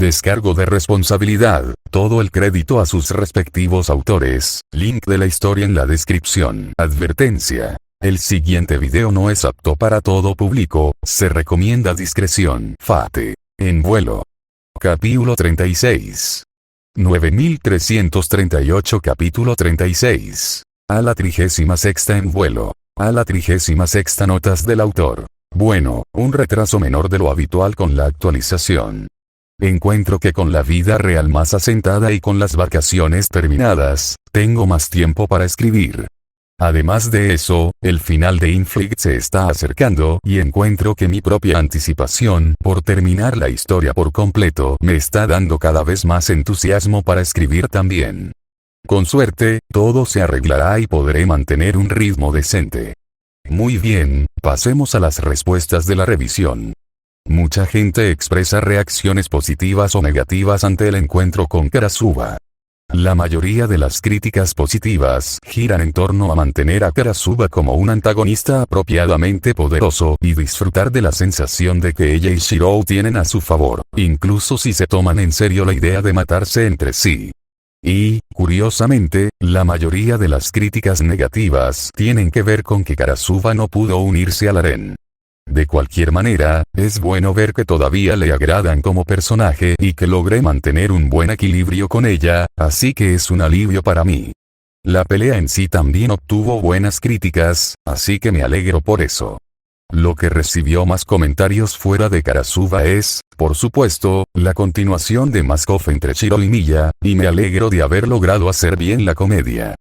Descargo de responsabilidad, todo el crédito a sus respectivos autores, link de la historia en la descripción. Advertencia. El siguiente video no es apto para todo público, se recomienda discreción. Fate. En vuelo. Capítulo 36. 9338 Capítulo 36. A la 36ª en vuelo. A la 36ª notas del autor. Bueno, un retraso menor de lo habitual con la actualización. Encuentro que con la vida real más asentada y con las vacaciones terminadas, tengo más tiempo para escribir. Además de eso, el final de Inflict se está acercando y encuentro que mi propia anticipación por terminar la historia por completo me está dando cada vez más entusiasmo para escribir también. Con suerte, todo se arreglará y podré mantener un ritmo decente. Muy bien, pasemos a las respuestas de la revisión. Mucha gente expresa reacciones positivas o negativas ante el encuentro con Karasuba. La mayoría de las críticas positivas giran en torno a mantener a Karasuba como un antagonista apropiadamente poderoso y disfrutar de la sensación de que ella y Shirou tienen a su favor, incluso si se toman en serio la idea de matarse entre sí. Y, curiosamente, la mayoría de las críticas negativas tienen que ver con que Karasuba no pudo unirse al harén. De cualquier manera, es bueno ver que todavía le agradan como personaje y que logré mantener un buen equilibrio con ella, así que es un alivio para mí. La pelea en sí también obtuvo buenas críticas, así que me alegro por eso. Lo que recibió más comentarios fuera de Karasuba es, por supuesto, la continuación de Mask Off entre Shiro y Miya, y me alegro de haber logrado hacer bien la comedia.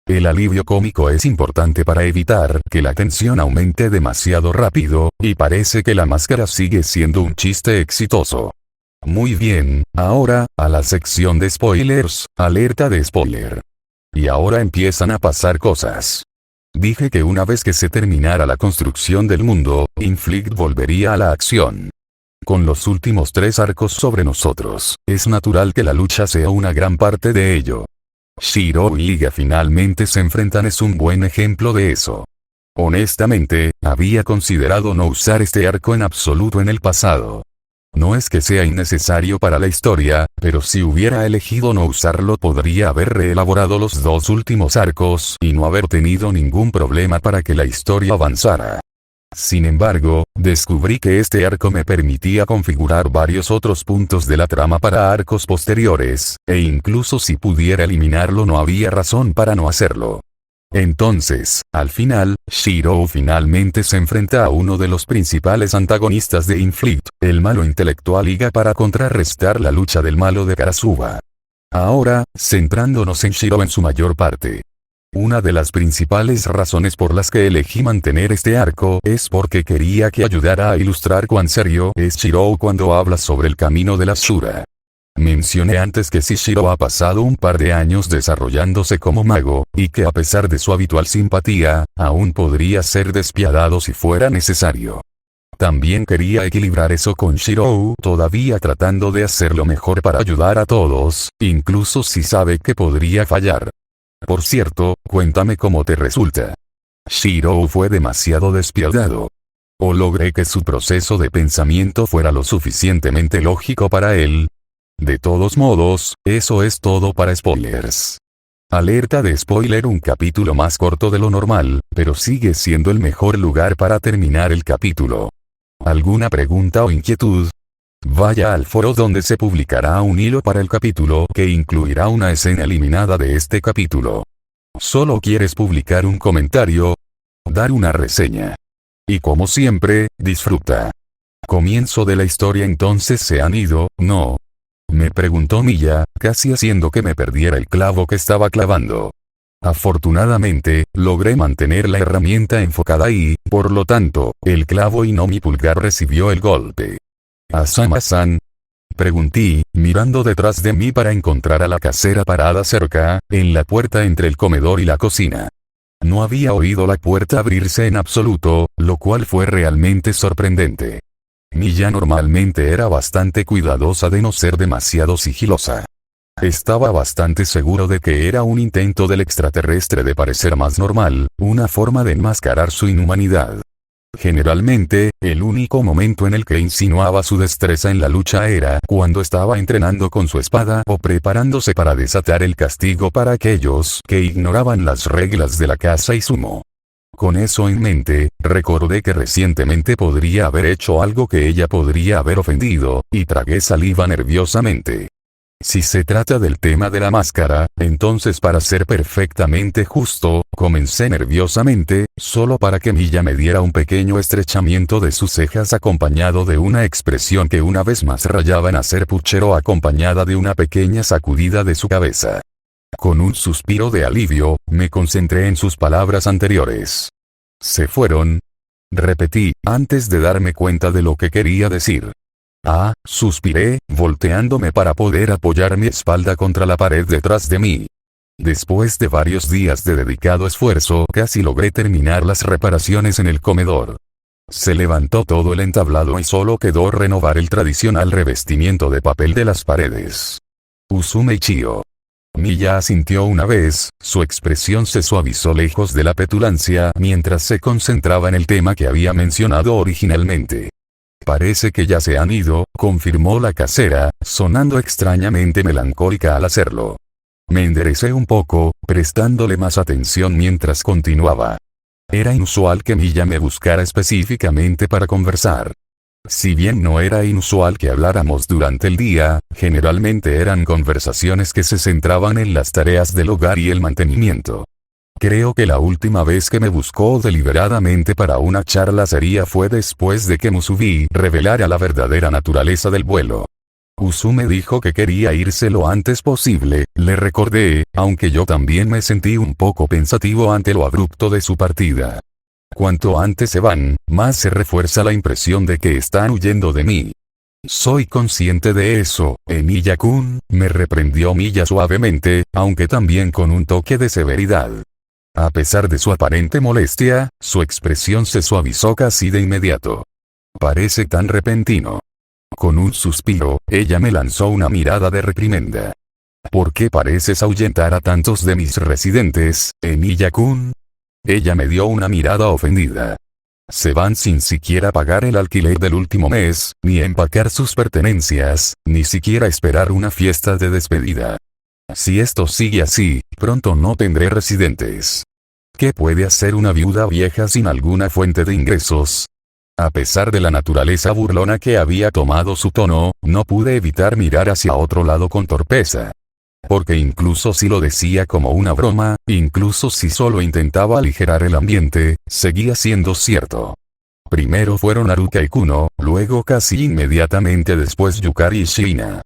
El alivio cómico es importante para evitar que la tensión aumente demasiado rápido, y parece que la máscara sigue siendo un chiste exitoso. Muy bien, ahora, a la sección de spoilers, alerta de spoiler. Y ahora empiezan a pasar cosas. Dije que una vez que se terminara la construcción del mundo, Inflict volvería a la acción. Con los últimos 3 arcos sobre nosotros, es natural que la lucha sea una gran parte de ello. Shirou y Liga finalmente se enfrentan es un buen ejemplo de eso. Honestamente, había considerado no usar este arco en absoluto en el pasado. No es que sea innecesario para la historia, pero si hubiera elegido no usarlo podría haber reelaborado los 2 últimos arcos y no haber tenido ningún problema para que la historia avanzara. Sin embargo, descubrí que este arco me permitía configurar varios otros puntos de la trama para arcos posteriores, e incluso si pudiera eliminarlo no había razón para no hacerlo. Entonces, al final, Shirou finalmente se enfrenta a uno de los principales antagonistas de Inflict, el malo intelectual Iga, para contrarrestar la lucha del malo de Karasuba. Ahora, centrándonos en Shirou en su mayor parte. Una de las principales razones por las que elegí mantener este arco es porque quería que ayudara a ilustrar cuán serio es Shirou cuando habla sobre el camino de la Shura. Mencioné antes que si Shirou ha pasado un par de años desarrollándose como mago, y que a pesar de su habitual simpatía, aún podría ser despiadado si fuera necesario. También quería equilibrar eso con Shirou todavía tratando de hacerlo mejor para ayudar a todos, incluso si sabe que podría fallar. Por cierto, cuéntame cómo te resulta. Shirou fue demasiado despiadado. ¿O logré que su proceso de pensamiento fuera lo suficientemente lógico para él? De todos modos, eso es todo para spoilers. Alerta de spoiler: un capítulo más corto de lo normal, pero sigue siendo el mejor lugar para terminar el capítulo. ¿Alguna pregunta o inquietud? Vaya al foro donde se publicará un hilo para el capítulo que incluirá una escena eliminada de este capítulo. ¿Solo quieres publicar un comentario? Dar una reseña. Y como siempre, disfruta. Comienzo de la historia. Entonces se han ido, ¿no? Me preguntó Miya, casi haciendo que me perdiera el clavo que estaba clavando. Afortunadamente, logré mantener la herramienta enfocada y, por lo tanto, el clavo y no mi pulgar recibió el golpe. ¿Asama-san? Pregunté, mirando detrás de mí para encontrar a la casera parada cerca, en la puerta entre el comedor y la cocina. No había oído la puerta abrirse en absoluto, lo cual fue realmente sorprendente. Miya normalmente era bastante cuidadosa de no ser demasiado sigilosa. Estaba bastante seguro de que era un intento del extraterrestre de parecer más normal, una forma de enmascarar su inhumanidad. Generalmente, el único momento en el que insinuaba su destreza en la lucha era cuando estaba entrenando con su espada o preparándose para desatar el castigo para aquellos que ignoraban las reglas de la caza y sumo. Con eso en mente, recordé que recientemente podría haber hecho algo que ella podría haber ofendido, y tragué saliva nerviosamente. Si se trata del tema de la máscara, entonces para ser perfectamente justo, comencé nerviosamente, solo para que Milla me diera un pequeño estrechamiento de sus cejas acompañado de una expresión que una vez más rayaba en hacer puchero acompañada de una pequeña sacudida de su cabeza. Con un suspiro de alivio, me concentré en sus palabras anteriores. ¿Se fueron? Repetí, antes de darme cuenta de lo que quería decir. Ah, suspiré, volteándome para poder apoyar mi espalda contra la pared detrás de mí. Después de varios días de dedicado esfuerzo, casi logré terminar las reparaciones en el comedor. Se levantó todo el entablado y solo quedó renovar el tradicional revestimiento de papel de las paredes. Usume Ichio. Milla asintió una vez, su expresión se suavizó lejos de la petulancia mientras se concentraba en el tema que había mencionado originalmente. Parece que ya se han ido, confirmó la casera, sonando extrañamente melancólica al hacerlo. Me enderecé un poco, prestándole más atención mientras continuaba. Era inusual que Milla me buscara específicamente para conversar. Si bien no era inusual que habláramos durante el día, generalmente eran conversaciones que se centraban en las tareas del hogar y el mantenimiento. Creo que la última vez que me buscó deliberadamente para una charla seria fue después de que Musubi revelara la verdadera naturaleza del vuelo. Usume dijo que quería irse lo antes posible, le recordé, aunque yo también me sentí un poco pensativo ante lo abrupto de su partida. Cuanto antes se van, más se refuerza la impresión de que están huyendo de mí. Soy consciente de eso, Emiya-kun, me reprendió Milla suavemente, aunque también con un toque de severidad. A pesar de su aparente molestia, su expresión se suavizó casi de inmediato. Parece tan repentino. Con un suspiro, ella me lanzó una mirada de reprimenda. ¿Por qué pareces ahuyentar a tantos de mis residentes, Emiya-kun? Ella me dio una mirada ofendida. Se van sin siquiera pagar el alquiler del último mes, ni empacar sus pertenencias, ni siquiera esperar una fiesta de despedida. Si esto sigue así, pronto no tendré residentes. ¿Qué puede hacer una viuda vieja sin alguna fuente de ingresos? A pesar de la naturaleza burlona que había tomado su tono, no pude evitar mirar hacia otro lado con torpeza. Porque incluso si lo decía como una broma, incluso si solo intentaba aligerar el ambiente, seguía siendo cierto. Primero fueron Haruka y Kuno, luego casi inmediatamente después Yukari y Shina.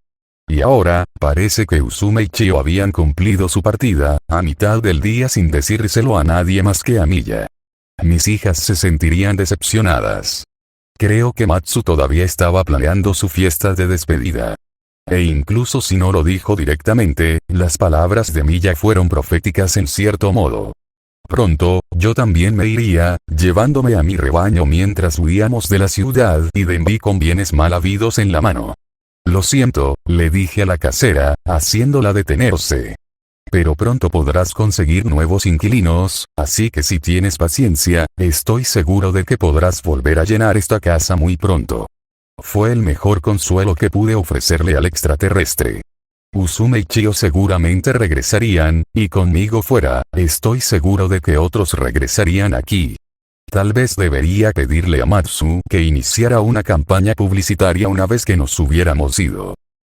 Y ahora, parece que Usume y Chio habían cumplido su partida, a mitad del día sin decírselo a nadie más que a Milla. Mis hijas se sentirían decepcionadas. Creo que Matsu todavía estaba planeando su fiesta de despedida. E incluso si no lo dijo directamente, las palabras de Milla fueron proféticas en cierto modo. Pronto, yo también me iría, llevándome a mi rebaño mientras huíamos de la ciudad y de Envy con bienes mal habidos en la mano. Lo siento, le dije a la casera, haciéndola detenerse. Pero pronto podrás conseguir nuevos inquilinos, así que si tienes paciencia, estoy seguro de que podrás volver a llenar esta casa muy pronto. Fue el mejor consuelo que pude ofrecerle al extraterrestre. Usume y Chio seguramente regresarían, y conmigo fuera, estoy seguro de que otros regresarían aquí. Tal vez debería pedirle a Matsu que iniciara una campaña publicitaria una vez que nos hubiéramos ido.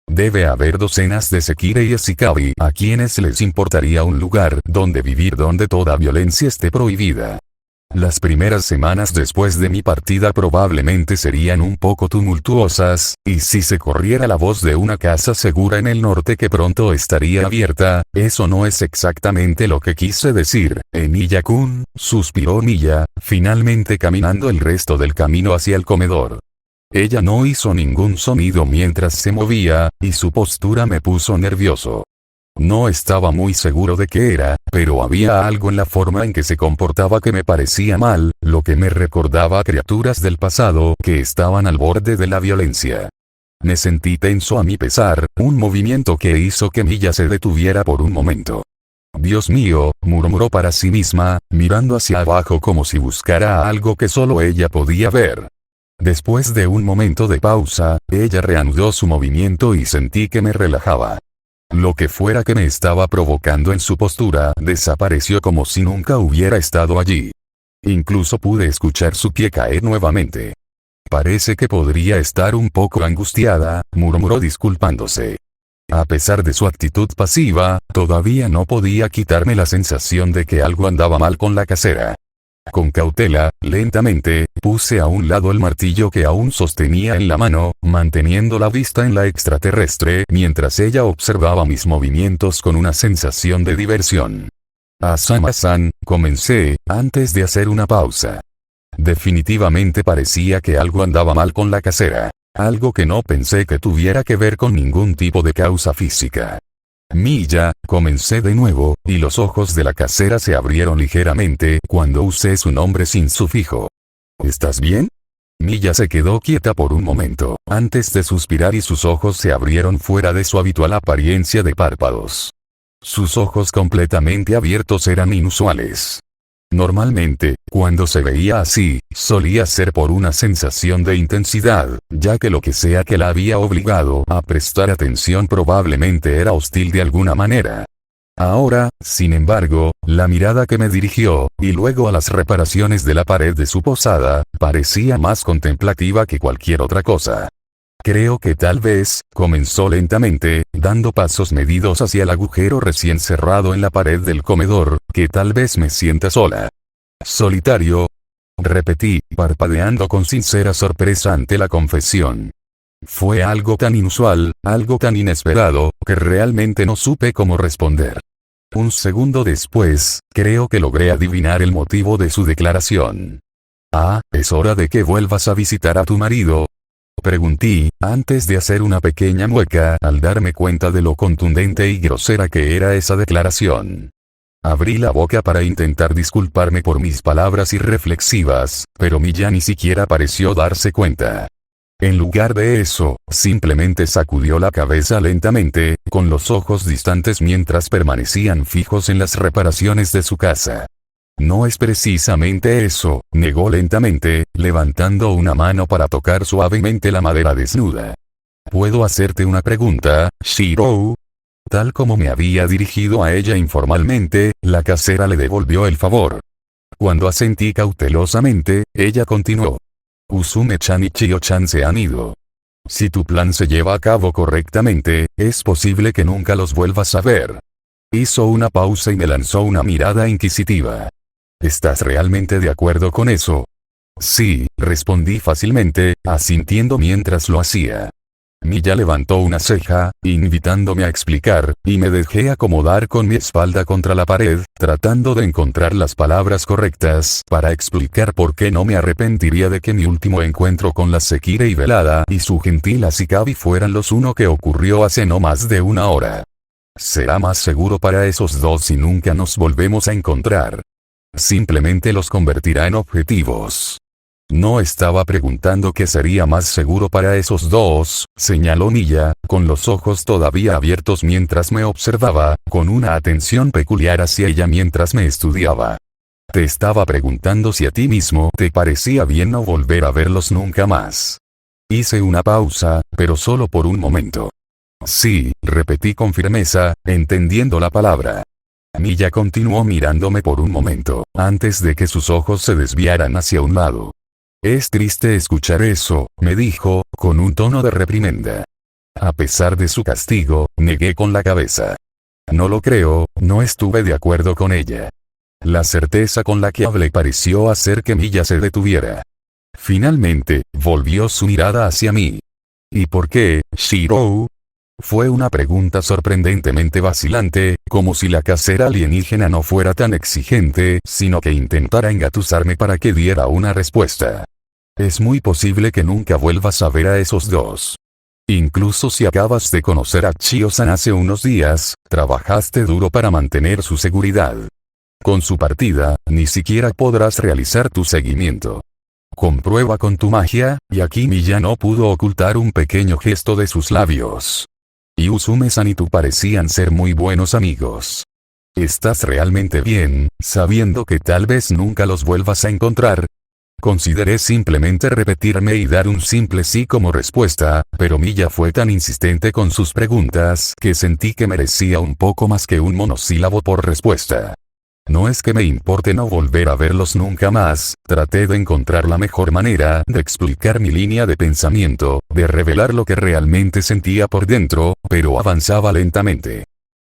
Debe haber docenas de Sekire y Esikabi a quienes les importaría un lugar donde vivir donde toda violencia esté prohibida. Las primeras semanas después de mi partida probablemente serían un poco tumultuosas, y si se corriera la voz de una casa segura en el norte que pronto estaría abierta, eso no es exactamente lo que quise decir, Emiya-kun, suspiró Milla, finalmente caminando el resto del camino hacia el comedor. Ella no hizo ningún sonido mientras se movía, y su postura me puso nervioso. No estaba muy seguro de qué era, pero había algo en la forma en que se comportaba que me parecía mal, lo que me recordaba a criaturas del pasado que estaban al borde de la violencia. Me sentí tenso a mi pesar, un movimiento que hizo que Milla se detuviera por un momento. Dios mío, murmuró para sí misma, mirando hacia abajo como si buscara algo que solo ella podía ver. Después de un momento de pausa, ella reanudó su movimiento y sentí que me relajaba. Lo que fuera que me estaba provocando en su postura desapareció como si nunca hubiera estado allí. Incluso pude escuchar su pie caer nuevamente. Parece que podría estar un poco angustiada, murmuró disculpándose. A pesar de su actitud pasiva, todavía no podía quitarme la sensación de que algo andaba mal con la casera. Con cautela, lentamente, puse a un lado el martillo que aún sostenía en la mano, manteniendo la vista en la extraterrestre mientras ella observaba mis movimientos con una sensación de diversión. Asama-san, comencé, antes de hacer una pausa. Definitivamente parecía que algo andaba mal con la casera. Algo que no pensé que tuviera que ver con ningún tipo de causa física. Miya, comencé de nuevo, y los ojos de la casera se abrieron ligeramente cuando usé su nombre sin sufijo. ¿Estás bien? Miya se quedó quieta por un momento, antes de suspirar y sus ojos se abrieron fuera de su habitual apariencia de párpados. Sus ojos completamente abiertos eran inusuales. Normalmente, cuando se veía así, solía ser por una sensación de intensidad, ya que lo que sea que la había obligado a prestar atención probablemente era hostil de alguna manera. Ahora, sin embargo, la mirada que me dirigió, y luego a las reparaciones de la pared de su posada, parecía más contemplativa que cualquier otra cosa. Creo que tal vez, comenzó lentamente, dando pasos medidos hacia el agujero recién cerrado en la pared del comedor, que tal vez me sienta sola. ¿Solitario? Repetí, parpadeando con sincera sorpresa ante la confesión. Fue algo tan inusual, algo tan inesperado, que realmente no supe cómo responder. Un segundo después, creo que logré adivinar el motivo de su declaración. Ah, es hora de que vuelvas a visitar a tu marido. Pregunté, antes de hacer una pequeña mueca al darme cuenta de lo contundente y grosera que era esa declaración. Abrí la boca para intentar disculparme por mis palabras irreflexivas, pero Miya ni siquiera pareció darse cuenta. En lugar de eso, simplemente sacudió la cabeza lentamente, con los ojos distantes mientras permanecían fijos en las reparaciones de su casa. No es precisamente eso, negó lentamente, levantando una mano para tocar suavemente la madera desnuda. ¿Puedo hacerte una pregunta, Shiro? Tal como me había dirigido a ella informalmente, la casera le devolvió el favor. Cuando asentí cautelosamente, ella continuó. Usume-chan y Chio-chan se han ido. Si tu plan se lleva a cabo correctamente, es posible que nunca los vuelvas a ver. Hizo una pausa y me lanzó una mirada inquisitiva. ¿Estás realmente de acuerdo con eso? Sí, respondí fácilmente, asintiendo mientras lo hacía. Miya levantó una ceja, invitándome a explicar, y me dejé acomodar con mi espalda contra la pared, tratando de encontrar las palabras correctas para explicar por qué no me arrepentiría de que mi último encuentro con la Sekirei velada y su gentil Ashikabi fueran los uno que ocurrió hace no más de una hora. Será más seguro para esos dos si nunca nos volvemos a encontrar. Simplemente los convertirá en objetivos. No estaba preguntando qué sería más seguro para esos dos, señaló Miya, con los ojos todavía abiertos mientras me observaba, con una atención peculiar hacia ella mientras me estudiaba. Te estaba preguntando si a ti mismo te parecía bien no volver a verlos nunca más. Hice una pausa, pero solo por un momento. Sí, repetí con firmeza, entendiendo la palabra. Miya continuó mirándome por un momento, antes de que sus ojos se desviaran hacia un lado. Es triste escuchar eso, me dijo, con un tono de reprimenda. A pesar de su castigo, negué con la cabeza. No lo creo, no estuve de acuerdo con ella. La certeza con la que hablé pareció hacer que Miya se detuviera. Finalmente, volvió su mirada hacia mí. ¿Y por qué, Shiro? Fue una pregunta sorprendentemente vacilante, como si la casera alienígena no fuera tan exigente, sino que intentara engatusarme para que diera una respuesta. Es muy posible que nunca vuelvas a ver a esos dos. Incluso si acabas de conocer a Chio-san hace unos días, trabajaste duro para mantener su seguridad. Con su partida, ni siquiera podrás realizar tu seguimiento. Comprueba con tu magia, y aquí Miya no pudo ocultar un pequeño gesto de sus labios. Y Usume-san y tú parecían ser muy buenos amigos. ¿Estás realmente bien, sabiendo que tal vez nunca los vuelvas a encontrar? Consideré simplemente repetirme y dar un simple sí como respuesta, pero Milla fue tan insistente con sus preguntas que sentí que merecía un poco más que un monosílabo por respuesta. No es que me importe no volver a verlos nunca más, traté de encontrar la mejor manera de explicar mi línea de pensamiento, de revelar lo que realmente sentía por dentro, pero avanzaba lentamente.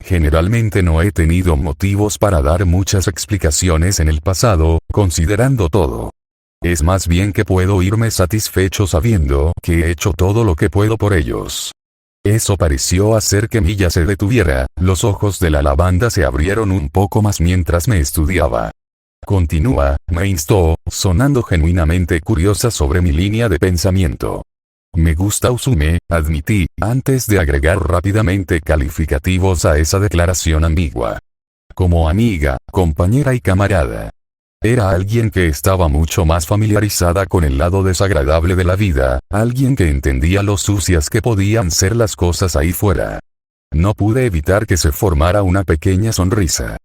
Generalmente no he tenido motivos para dar muchas explicaciones en el pasado, considerando todo. Es más bien que puedo irme satisfecho sabiendo que he hecho todo lo que puedo por ellos. Eso pareció hacer que Milla se detuviera, los ojos de la lavanda se abrieron un poco más mientras me estudiaba. Continúa, me instó, sonando genuinamente curiosa sobre mi línea de pensamiento. Me gusta Usume, admití, antes de agregar rápidamente calificativos a esa declaración ambigua. Como amiga, compañera y camarada. Era alguien que estaba mucho más familiarizada con el lado desagradable de la vida, alguien que entendía lo sucias que podían ser las cosas ahí fuera. No pude evitar que se formara una pequeña sonrisa.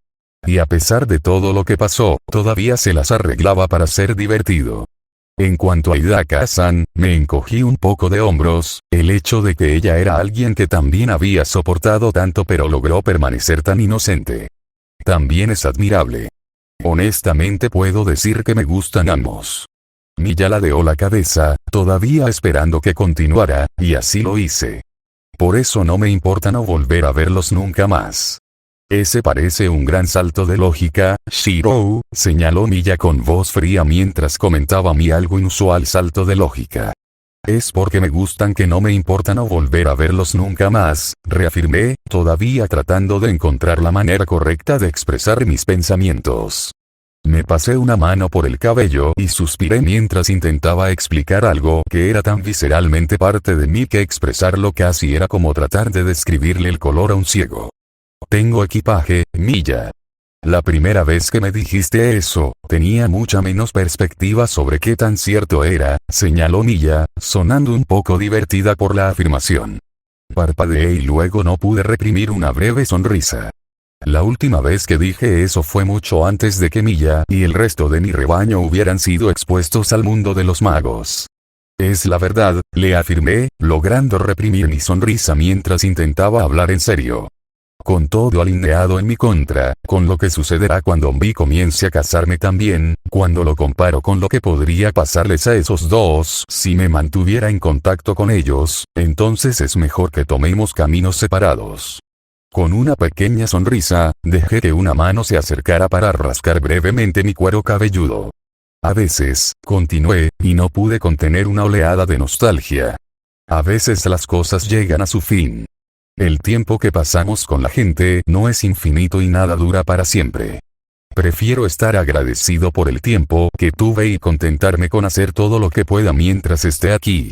Y a pesar de todo lo que pasó, todavía se las arreglaba para ser divertido. En cuanto a Hidaka-san, me encogí un poco de hombros, el hecho de que ella era alguien que también había soportado tanto pero logró permanecer tan inocente. También es admirable. Honestamente puedo decir que me gustan ambos. Milla ladeó la cabeza, todavía esperando que continuara, y así lo hice. Por eso no me importa no volver a verlos nunca más. Ese parece un gran salto de lógica, Shirou, señaló Milla con voz fría mientras comentaba mi algo inusual salto de lógica. Es porque me gustan que no me importa no volver a verlos nunca más, reafirmé, todavía tratando de encontrar la manera correcta de expresar mis pensamientos. Me pasé una mano por el cabello y suspiré mientras intentaba explicar algo que era tan visceralmente parte de mí que expresarlo casi era como tratar de describirle el color a un ciego. Tengo equipaje, Milla. La primera vez que me dijiste eso, tenía mucha menos perspectiva sobre qué tan cierto era, señaló Milla, sonando un poco divertida por la afirmación. Parpadeé y luego no pude reprimir una breve sonrisa. La última vez que dije eso fue mucho antes de que Milla y el resto de mi rebaño hubieran sido expuestos al mundo de los magos. Es la verdad, le afirmé, logrando reprimir mi sonrisa mientras intentaba hablar en serio. Con todo alineado en mi contra, con lo que sucederá cuando Vi comience a casarme también, cuando lo comparo con lo que podría pasarles a esos dos si me mantuviera en contacto con ellos, entonces es mejor que tomemos caminos separados. Con una pequeña sonrisa, dejé que una mano se acercara para rascar brevemente mi cuero cabelludo. A veces, continué, y no pude contener una oleada de nostalgia. A veces las cosas llegan a su fin. El tiempo que pasamos con la gente no es infinito y nada dura para siempre. Prefiero estar agradecido por el tiempo que tuve y contentarme con hacer todo lo que pueda mientras esté aquí.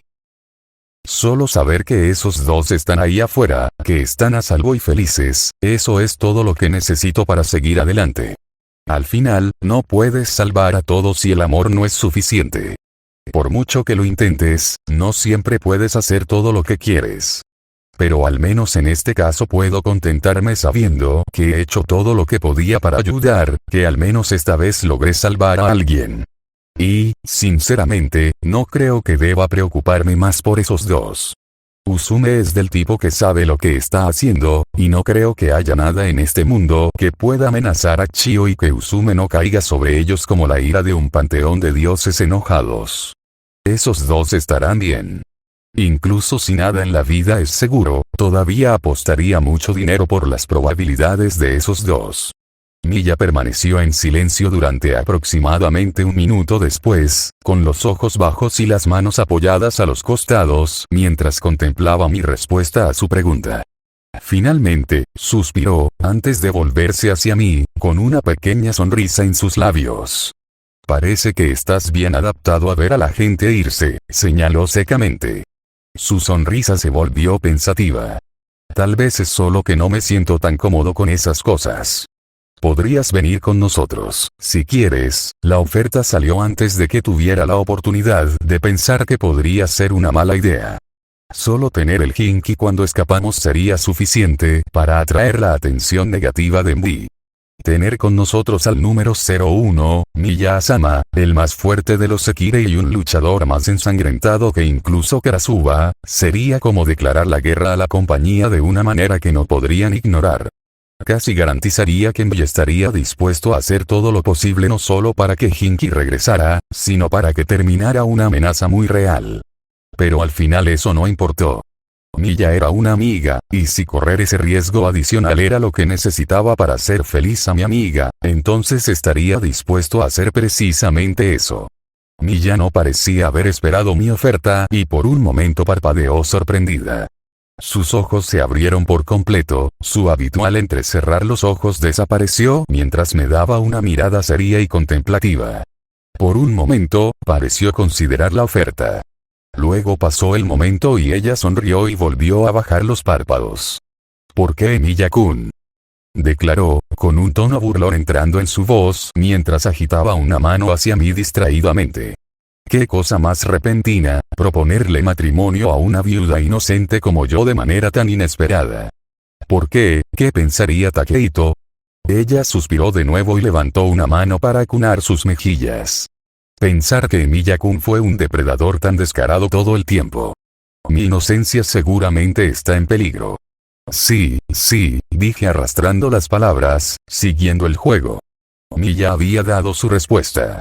Solo saber que esos dos están ahí afuera, que están a salvo y felices, eso es todo lo que necesito para seguir adelante. Al final, no puedes salvar a todos si el amor no es suficiente. Por mucho que lo intentes, no siempre puedes hacer todo lo que quieres. Pero al menos en este caso puedo contentarme sabiendo que he hecho todo lo que podía para ayudar, que al menos esta vez logré salvar a alguien. Y, sinceramente, no creo que deba preocuparme más por esos dos. Usume es del tipo que sabe lo que está haciendo, y no creo que haya nada en este mundo que pueda amenazar a Chio y que Usume no caiga sobre ellos como la ira de un panteón de dioses enojados. Esos dos estarán bien. Incluso si nada en la vida es seguro, todavía apostaría mucho dinero por las probabilidades de esos dos. Milla permaneció en silencio durante aproximadamente un minuto después, con los ojos bajos y las manos apoyadas a los costados, mientras contemplaba mi respuesta a su pregunta. Finalmente, suspiró, antes de volverse hacia mí, con una pequeña sonrisa en sus labios. Parece que estás bien adaptado a ver a la gente irse, señaló secamente. Su sonrisa se volvió pensativa. Tal vez es solo que no me siento tan cómodo con esas cosas. Podrías venir con nosotros, si quieres. La oferta salió antes de que tuviera la oportunidad de pensar que podría ser una mala idea. Solo tener el Hinky cuando escapamos sería suficiente para atraer la atención negativa de Mbi. Tener con nosotros al número 01, Miya-sama, el más fuerte de los Sekirei y un luchador más ensangrentado que incluso Karasuba, sería como declarar la guerra a la compañía de una manera que no podrían ignorar. Casi garantizaría que Miya estaría dispuesto a hacer todo lo posible no solo para que Hinky regresara, sino para que terminara una amenaza muy real. Pero al final eso no importó. Miya era una amiga, y si correr ese riesgo adicional era lo que necesitaba para hacer feliz a mi amiga, entonces estaría dispuesto a hacer precisamente eso. Miya no parecía haber esperado mi oferta y por un momento parpadeó sorprendida. Sus ojos se abrieron por completo, su habitual entrecerrar los ojos desapareció mientras me daba una mirada seria y contemplativa. Por un momento, pareció considerar la oferta. Luego pasó el momento y ella sonrió y volvió a bajar los párpados. ¿Por qué, Miya-kun?, declaró, con un tono burlón entrando en su voz mientras agitaba una mano hacia mí distraídamente. Qué cosa más repentina, proponerle matrimonio a una viuda inocente como yo de manera tan inesperada. ¿Por qué? ¿Qué pensaría Takehito? Ella suspiró de nuevo y levantó una mano para acunar sus mejillas. Pensar que Miya-kun fue un depredador tan descarado todo el tiempo. Mi inocencia seguramente está en peligro. Sí, dije arrastrando las palabras, siguiendo el juego. Miya había dado su respuesta.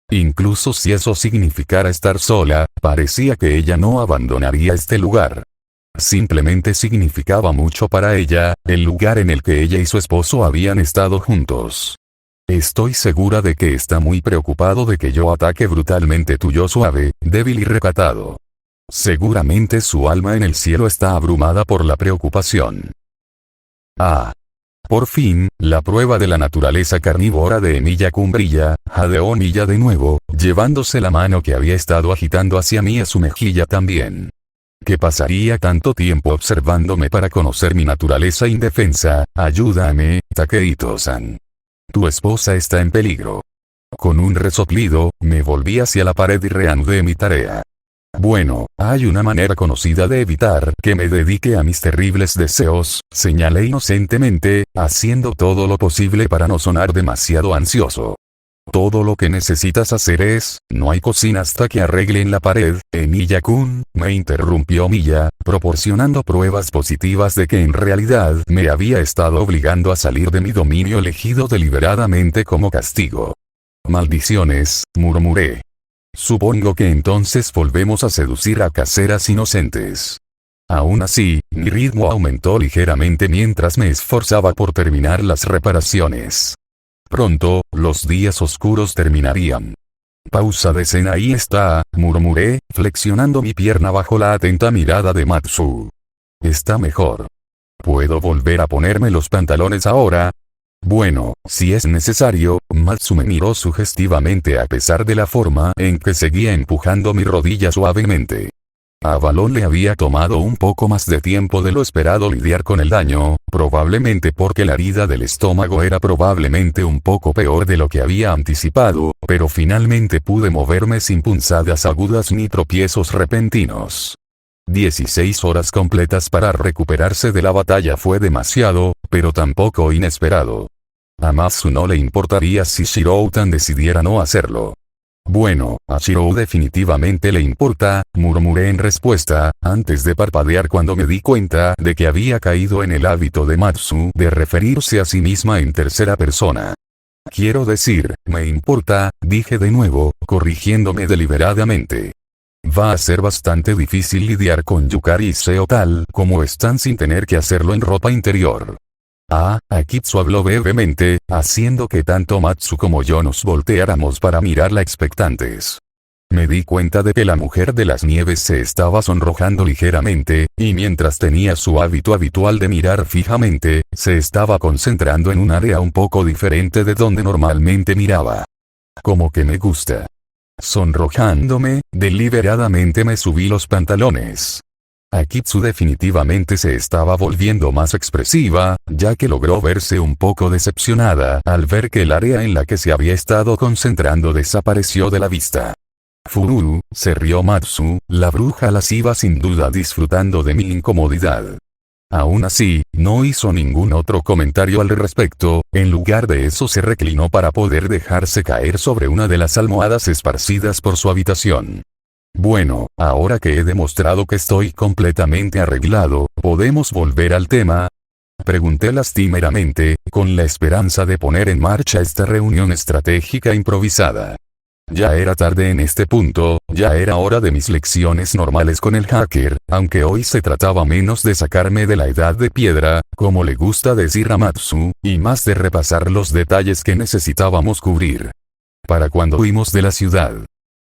Incluso si eso significara estar sola, parecía que ella no abandonaría este lugar. Simplemente significaba mucho para ella, el lugar en el que ella y su esposo habían estado juntos. Estoy segura de que está muy preocupado de que yo ataque brutalmente tuyo suave, débil y recatado. Seguramente su alma en el cielo está abrumada por la preocupación. Ah. Por fin, la prueba de la naturaleza carnívora de Miya-kun brilla, jadeó Miya de nuevo, llevándose la mano que había estado agitando hacia mí a su mejilla también. ¿Qué pasaría tanto tiempo observándome para conocer mi naturaleza indefensa? Ayúdame, Takehito-san. Tu esposa está en peligro. Con un resoplido, me volví hacia la pared y reanudé mi tarea. Bueno, hay una manera conocida de evitar que me dedique a mis terribles deseos, señalé inocentemente, haciendo todo lo posible para no sonar demasiado ansioso. Todo lo que necesitas hacer es, no hay cocina hasta que arreglen la pared, Miya-kun, me interrumpió Miya, proporcionando pruebas positivas de que en realidad me había estado obligando a salir de mi dominio elegido deliberadamente como castigo. Maldiciones, murmuré. Supongo que entonces volvemos a seducir a caseras inocentes. Aún así, mi ritmo aumentó ligeramente mientras me esforzaba por terminar las reparaciones. Pronto, los días oscuros terminarían. Pausa de escena, ahí está, murmuré, flexionando mi pierna bajo la atenta mirada de Matsu. Está mejor. ¿Puedo volver a ponerme los pantalones ahora? Bueno, si es necesario, Matsu me miró sugestivamente a pesar de la forma en que seguía empujando mi rodilla suavemente. A Balón le había tomado un poco más de tiempo de lo esperado lidiar con el daño, probablemente porque la herida del estómago era probablemente un poco peor de lo que había anticipado, pero finalmente pude moverme sin punzadas agudas ni tropiezos repentinos. 16 horas completas para recuperarse de la batalla fue demasiado, pero tampoco inesperado. A Matsu no le importaría si Shirou-tan decidiera no hacerlo. Bueno, a Shirou definitivamente le importa, murmuré en respuesta, antes de parpadear cuando me di cuenta de que había caído en el hábito de Matsu de referirse a sí misma en tercera persona. Quiero decir, me importa, dije de nuevo, corrigiéndome deliberadamente. Va a ser bastante difícil lidiar con Yukari y Seo tal como están sin tener que hacerlo en ropa interior. Akitsu habló brevemente, haciendo que tanto Matsu como yo nos volteáramos para mirarla expectantes. Me di cuenta de que la mujer de las nieves se estaba sonrojando ligeramente, y mientras tenía su hábito habitual de mirar fijamente, se estaba concentrando en un área un poco diferente de donde normalmente miraba. Como que me gusta. Sonrojándome, deliberadamente me subí los pantalones. Akitsu definitivamente se estaba volviendo más expresiva, ya que logró verse un poco decepcionada al ver que el área en la que se había estado concentrando desapareció de la vista. Fururu, se rió Matsu, la bruja lasciva sin duda disfrutando de mi incomodidad. Aún así, no hizo ningún otro comentario al respecto, en lugar de eso se reclinó para poder dejarse caer sobre una de las almohadas esparcidas por su habitación. Bueno, ahora que he demostrado que estoy completamente arreglado, ¿podemos volver al tema? Pregunté lastimeramente, con la esperanza de poner en marcha esta reunión estratégica improvisada. Ya era tarde en este punto, ya era hora de mis lecciones normales con el hacker, aunque hoy se trataba menos de sacarme de la edad de piedra, como le gusta decir a Matsu, y más de repasar los detalles que necesitábamos cubrir. Para cuando huimos de la ciudad.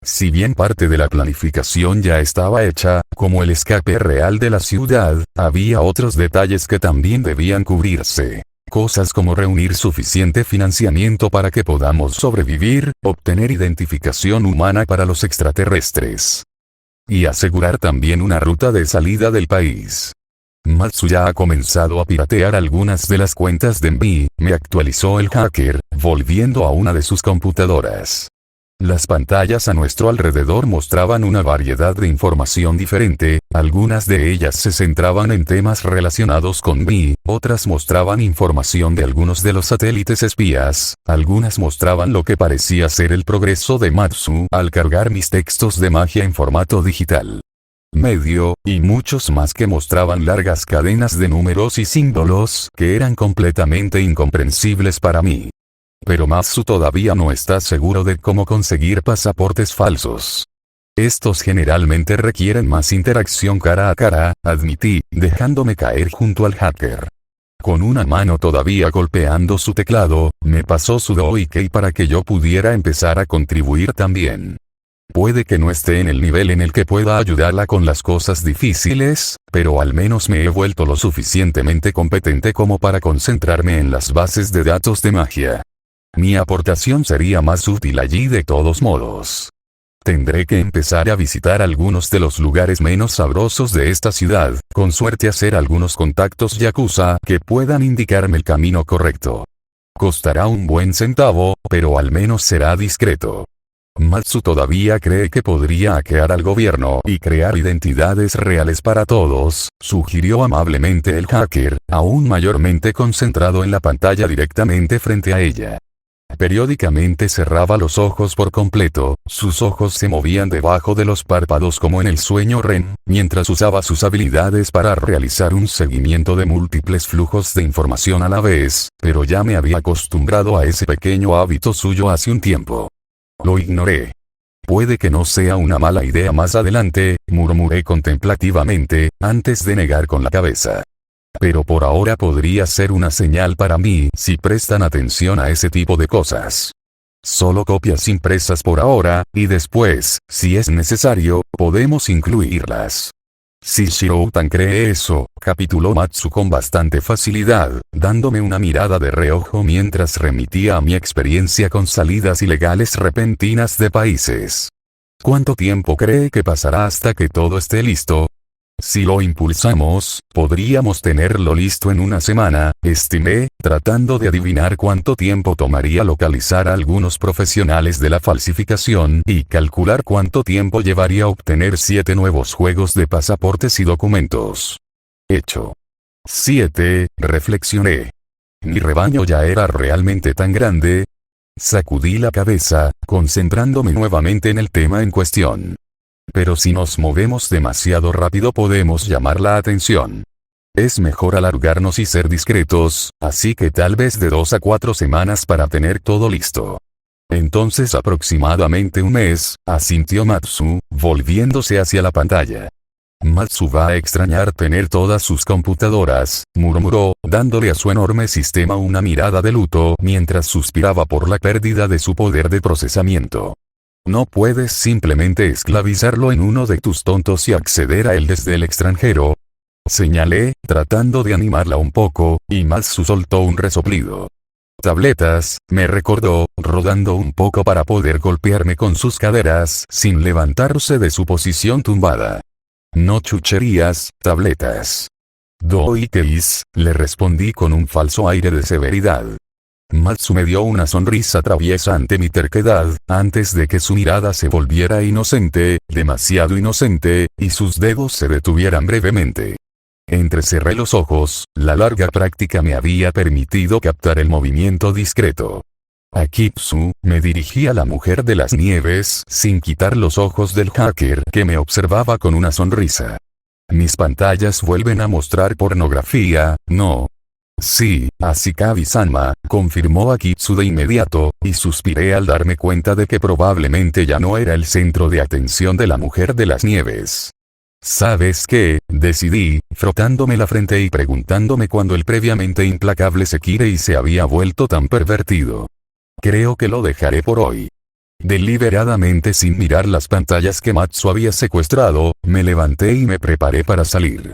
Si bien parte de la planificación ya estaba hecha, como el escape real de la ciudad, había otros detalles que también debían cubrirse. Cosas como reunir suficiente financiamiento para que podamos sobrevivir, obtener identificación humana para los extraterrestres. Y asegurar también una ruta de salida del país. Matsu ya ha comenzado a piratear algunas de las cuentas de Envi, me actualizó el hacker, volviendo a una de sus computadoras. Las pantallas a nuestro alrededor mostraban una variedad de información diferente, algunas de ellas se centraban en temas relacionados con mí, otras mostraban información de algunos de los satélites espías, algunas mostraban lo que parecía ser el progreso de Matsu al cargar mis textos de magia en formato digital. Medio, y muchos más que mostraban largas cadenas de números y símbolos que eran completamente incomprensibles para mí. Pero Matsu todavía no está seguro de cómo conseguir pasaportes falsos. Estos generalmente requieren más interacción cara a cara, admití, dejándome caer junto al hacker. Con una mano todavía golpeando su teclado, me pasó su Doikei para que yo pudiera empezar a contribuir también. Puede que no esté en el nivel en el que pueda ayudarla con las cosas difíciles, pero al menos me he vuelto lo suficientemente competente como para concentrarme en las bases de datos de magia. Mi aportación sería más útil allí de todos modos. Tendré que empezar a visitar algunos de los lugares menos sabrosos de esta ciudad, con suerte hacer algunos contactos yakuza que puedan indicarme el camino correcto. Costará un buen centavo, pero al menos será discreto. Matsu todavía cree que podría hackear al gobierno y crear identidades reales para todos, sugirió amablemente el hacker, aún mayormente concentrado en la pantalla directamente frente a ella. Periódicamente cerraba los ojos por completo, sus ojos se movían debajo de los párpados como en el sueño REM, mientras usaba sus habilidades para realizar un seguimiento de múltiples flujos de información a la vez, pero ya me había acostumbrado a ese pequeño hábito suyo hace un tiempo. Lo ignoré. Puede que no sea una mala idea más adelante, murmuré contemplativamente, antes de negar con la cabeza. Pero por ahora podría ser una señal para mí si prestan atención a ese tipo de cosas. Solo copias impresas por ahora, y después, si es necesario, podemos incluirlas. Si Shiro-tan cree eso, capituló Matsu con bastante facilidad, dándome una mirada de reojo mientras remitía a mi experiencia con salidas ilegales repentinas de países. ¿Cuánto tiempo cree que pasará hasta que todo esté listo? Si lo impulsamos, podríamos tenerlo listo en una semana, estimé, tratando de adivinar cuánto tiempo tomaría localizar a algunos profesionales de la falsificación y calcular cuánto tiempo llevaría obtener 7 nuevos juegos de pasaportes y documentos. Hecho. 7, reflexioné. ¿Mi rebaño ya era realmente tan grande? Sacudí la cabeza, concentrándome nuevamente en el tema en cuestión. Pero si nos movemos demasiado rápido podemos llamar la atención. Es mejor alargarnos y ser discretos, así que tal vez de 2 a 4 semanas para tener todo listo. Entonces aproximadamente un mes, asintió Matsu, volviéndose hacia la pantalla. Matsu va a extrañar tener todas sus computadoras, murmuró, dándole a su enorme sistema una mirada de luto mientras suspiraba por la pérdida de su poder de procesamiento. No puedes simplemente esclavizarlo en uno de tus tontos y acceder a él desde el extranjero. Señalé, tratando de animarla un poco, y Matsu soltó un resoplido. Tabletas, me recordó, rodando un poco para poder golpearme con sus caderas sin levantarse de su posición tumbada. No chucherías, tabletas. Doikeis, le respondí con un falso aire de severidad. Matsu me dio una sonrisa traviesa ante mi terquedad, antes de que su mirada se volviera inocente, demasiado inocente, y sus dedos se detuvieran brevemente. Entrecerré los ojos, la larga práctica me había permitido captar el movimiento discreto. Akitsu, me dirigí a la mujer de las nieves sin quitar los ojos del hacker que me observaba con una sonrisa. Mis pantallas vuelven a mostrar pornografía, ¿no? Sí, Ashikabi-sama, confirmó Akitsu de inmediato, y suspiré al darme cuenta de que probablemente ya no era el centro de atención de la mujer de las nieves. ¿Sabes qué? Decidí, frotándome la frente y preguntándome cuándo el previamente implacable Sekirei se había vuelto tan pervertido. Creo que lo dejaré por hoy. Deliberadamente sin mirar las pantallas que Matsu había secuestrado, me levanté y me preparé para salir.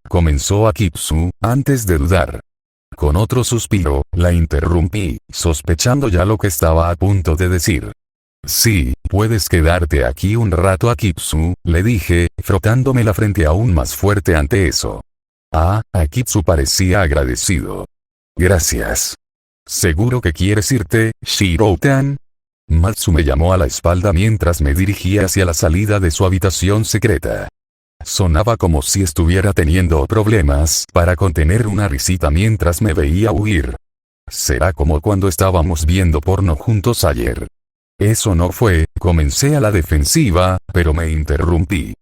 Comenzó Akitsu, antes de dudar. Con otro suspiro, la interrumpí, sospechando ya lo que estaba a punto de decir. Sí, puedes quedarte aquí un rato Akitsu, le dije, frotándome la frente aún más fuerte ante eso. Akitsu parecía agradecido. Gracias. ¿Seguro que quieres irte, Shiro-tan? Matsu me llamó a la espalda mientras me dirigía hacia la salida de su habitación secreta. Sonaba como si estuviera teniendo problemas para contener una risita mientras me veía huir. Será como cuando estábamos viendo porno juntos ayer. Eso no fue, comencé a la defensiva, pero me interrumpí.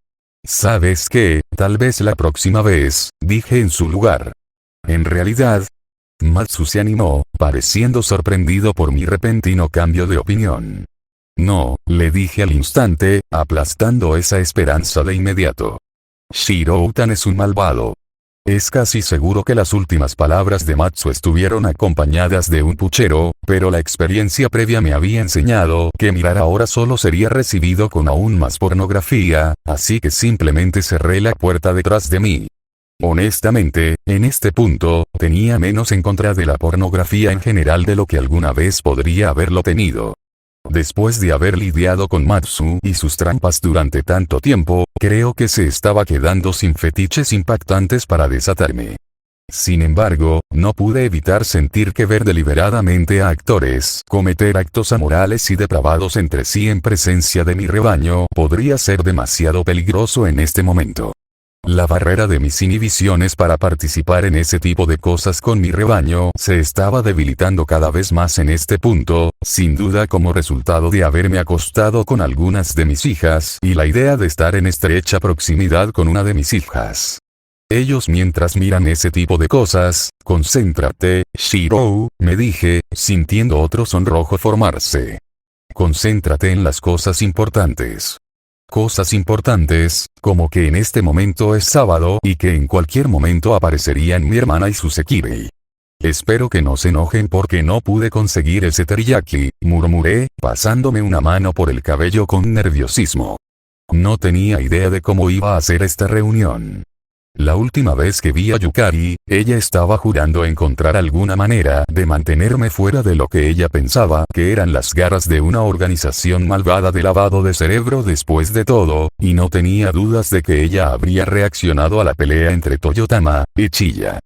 ¿Sabes qué? Tal vez la próxima vez, dije en su lugar. En realidad, Matsu se animó, pareciendo sorprendido por mi repentino cambio de opinión. No, le dije al instante, aplastando esa esperanza de inmediato. Shiro-tan es un malvado. Es casi seguro que las últimas palabras de Matsu estuvieron acompañadas de un puchero, pero la experiencia previa me había enseñado que mirar ahora solo sería recibido con aún más pornografía, así que simplemente cerré la puerta detrás de mí. Honestamente, en este punto, tenía menos en contra de la pornografía en general de lo que alguna vez podría haberlo tenido. Después de haber lidiado con Matsu y sus trampas durante tanto tiempo, creo que se estaba quedando sin fetiches impactantes para desatarme. Sin embargo, no pude evitar sentir que ver deliberadamente a actores cometer actos amorales y depravados entre sí en presencia de mi rebaño podría ser demasiado peligroso en este momento. La barrera de mis inhibiciones para participar en ese tipo de cosas con mi rebaño se estaba debilitando cada vez más en este punto, sin duda como resultado de haberme acostado con algunas de mis hijas y la idea de estar en estrecha proximidad con una de mis hijas. Ellos mientras miran ese tipo de cosas, concéntrate, Shiro, me dije, sintiendo otro sonrojo formarse. Concéntrate en las cosas importantes. Cosas importantes, como que en este momento es sábado y que en cualquier momento aparecerían mi hermana y su Sekirei. Espero que no se enojen porque no pude conseguir ese teriyaki, murmuré, pasándome una mano por el cabello con nerviosismo. No tenía idea de cómo iba a hacer esta reunión. La última vez que vi a Yukari, ella estaba jurando encontrar alguna manera de mantenerme fuera de lo que ella pensaba que eran las garras de una organización malvada de lavado de cerebro después de todo, y no tenía dudas de que ella habría reaccionado a la pelea entre Toyotama y Chiya.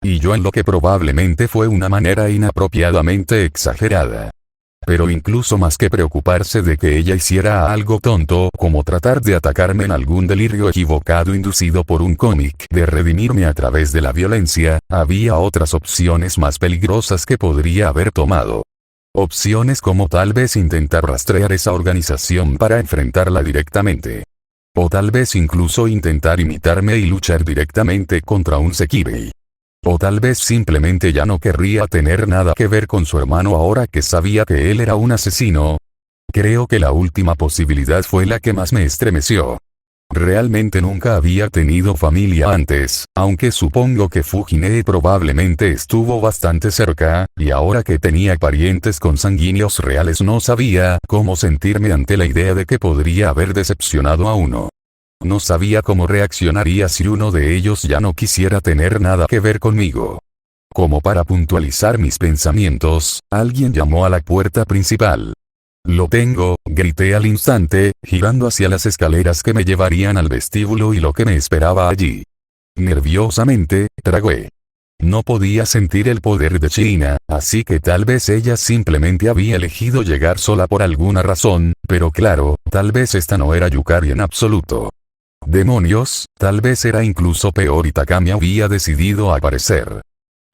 Y yo en lo que probablemente fue una manera inapropiadamente exagerada. Pero incluso más que preocuparse de que ella hiciera algo tonto como tratar de atacarme en algún delirio equivocado inducido por un cómic de redimirme a través de la violencia, había otras opciones más peligrosas que podría haber tomado. Opciones como tal vez intentar rastrear esa organización para enfrentarla directamente. O tal vez incluso intentar imitarme y luchar directamente contra un Sekirei. O tal vez simplemente ya no querría tener nada que ver con su hermano ahora que sabía que él era un asesino. Creo que la última posibilidad fue la que más me estremeció. Realmente nunca había tenido familia antes, aunque supongo que Fujine probablemente estuvo bastante cerca, y ahora que tenía parientes consanguíneos reales no sabía cómo sentirme ante la idea de que podría haber decepcionado a uno. No sabía cómo reaccionaría si uno de ellos ya no quisiera tener nada que ver conmigo. Como para puntualizar mis pensamientos, alguien llamó a la puerta principal. Lo tengo, grité al instante, girando hacia las escaleras que me llevarían al vestíbulo y lo que me esperaba allí. Nerviosamente, tragué. No podía sentir el poder de China, así que tal vez ella simplemente había elegido llegar sola por alguna razón, pero claro, tal vez esta no era Yukari en absoluto. Demonios, tal vez era incluso peor y Takami había decidido aparecer.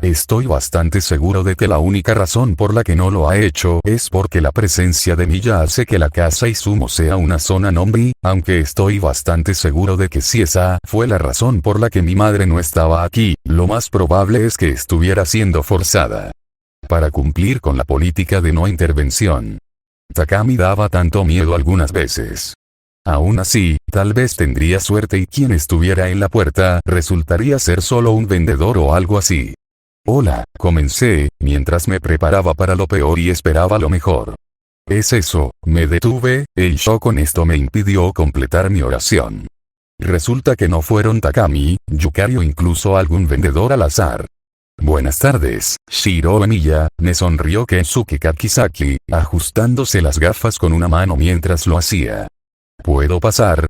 Estoy bastante seguro de que la única razón por la que no lo ha hecho es porque la presencia de Miya hace que la casa Izumo sea una zona zombie, aunque estoy bastante seguro de que si esa fue la razón por la que mi madre no estaba aquí, lo más probable es que estuviera siendo forzada para cumplir con la política de no intervención. Takami daba tanto miedo algunas veces. Aún así, tal vez tendría suerte y quien estuviera en la puerta resultaría ser solo un vendedor o algo así. Hola, comencé, mientras me preparaba para lo peor y esperaba lo mejor. Es eso, me detuve, el shock con esto me impidió completar mi oración. Resulta que no fueron Takami, Yukari o incluso algún vendedor al azar. Buenas tardes, Shiro Miya, me sonrió Kensuke Kakizaki, ajustándose las gafas con una mano mientras lo hacía. ¿Puedo pasar?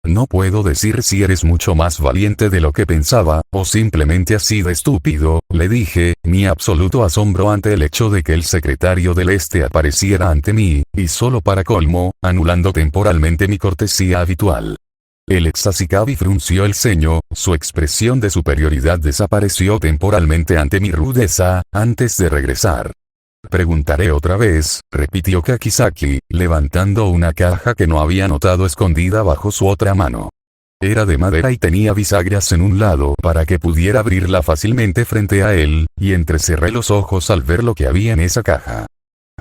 No puedo decir si eres mucho más valiente de lo que pensaba, o simplemente así de estúpido, le dije, mi absoluto asombro ante el hecho de que el secretario del Este apareciera ante mí, y solo para colmo, anulando temporalmente mi cortesía habitual. El ex Asikabi frunció el ceño, su expresión de superioridad desapareció temporalmente ante mi rudeza, antes de regresar. Preguntaré otra vez, repitió Kakizaki, levantando una caja que no había notado escondida bajo su otra mano. Era de madera y tenía bisagras en un lado para que pudiera abrirla fácilmente frente a él, y entrecerré los ojos al ver lo que había en esa caja.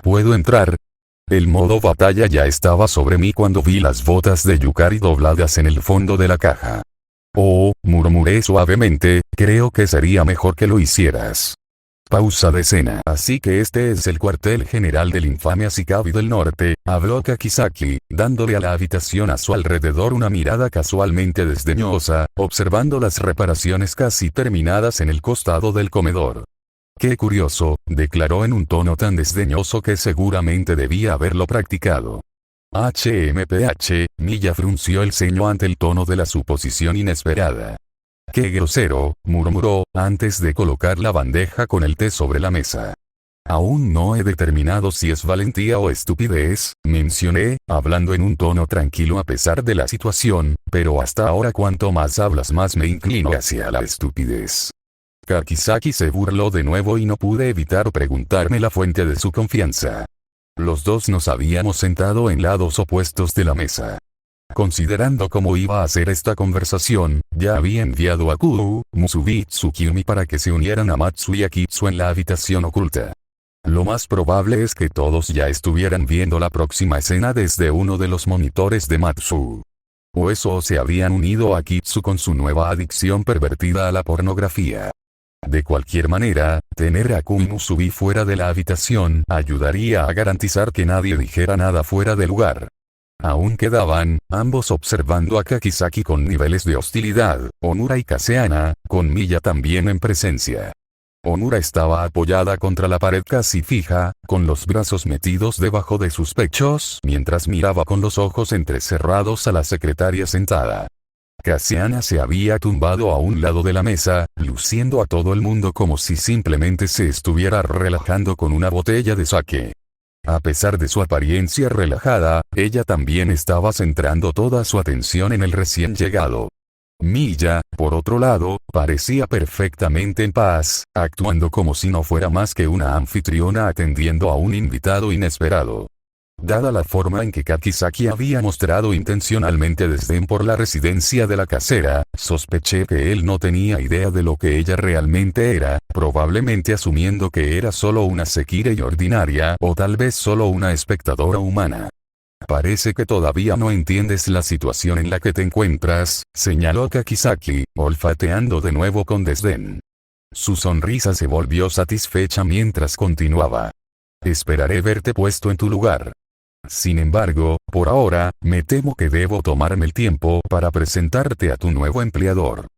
¿Puedo entrar? El modo batalla ya estaba sobre mí cuando vi las botas de Yukari dobladas en el fondo de la caja. Oh, murmuré suavemente, creo que sería mejor que lo hicieras. Pausa de escena. Así que este es el cuartel general del infame Asikabi del Norte, habló Kakizaki, dándole a la habitación a su alrededor una mirada casualmente desdeñosa, observando las reparaciones casi terminadas en el costado del comedor. Qué curioso, declaró en un tono tan desdeñoso que seguramente debía haberlo practicado. HMPH, Miya frunció el ceño ante el tono de la suposición inesperada. ¡Qué grosero!, murmuró, antes de colocar la bandeja con el té sobre la mesa. Aún no he determinado si es valentía o estupidez, mencioné, hablando en un tono tranquilo a pesar de la situación, pero hasta ahora cuanto más hablas más me inclino hacia la estupidez. Kakizaki se burló de nuevo y no pude evitar preguntarme la fuente de su confianza. Los dos nos habíamos sentado en lados opuestos de la mesa. Considerando cómo iba a ser esta conversación, ya había enviado a Kuu, Musubi y Tsukiomi para que se unieran a Matsu y a Kitsu en la habitación oculta. Lo más probable es que todos ya estuvieran viendo la próxima escena desde uno de los monitores de Matsu. O eso se habían unido a Kitsu con su nueva adicción pervertida a la pornografía. De cualquier manera, tener a Kuu y Musubi fuera de la habitación ayudaría a garantizar que nadie dijera nada fuera de lugar. Aún quedaban, ambos observando a Kakizaki con niveles de hostilidad, Onura y Kaseana, con Miya también en presencia. Onura estaba apoyada contra la pared casi fija, con los brazos metidos debajo de sus pechos, mientras miraba con los ojos entrecerrados a la secretaria sentada. Kaseana se había tumbado a un lado de la mesa, luciendo a todo el mundo como si simplemente se estuviera relajando con una botella de sake. A pesar de su apariencia relajada, ella también estaba centrando toda su atención en el recién llegado. Miya, por otro lado, parecía perfectamente en paz, actuando como si no fuera más que una anfitriona atendiendo a un invitado inesperado. Dada la forma en que Kakizaki había mostrado intencionalmente desdén por la residencia de la casera, sospeché que él no tenía idea de lo que ella realmente era, probablemente asumiendo que era solo una sekirei ordinaria o tal vez solo una espectadora humana. Parece que todavía no entiendes la situación en la que te encuentras, señaló Kakizaki, olfateando de nuevo con desdén. Su sonrisa se volvió satisfecha mientras continuaba. Esperaré verte puesto en tu lugar. Sin embargo, por ahora, me temo que debo tomarme el tiempo para presentarte a tu nuevo empleador.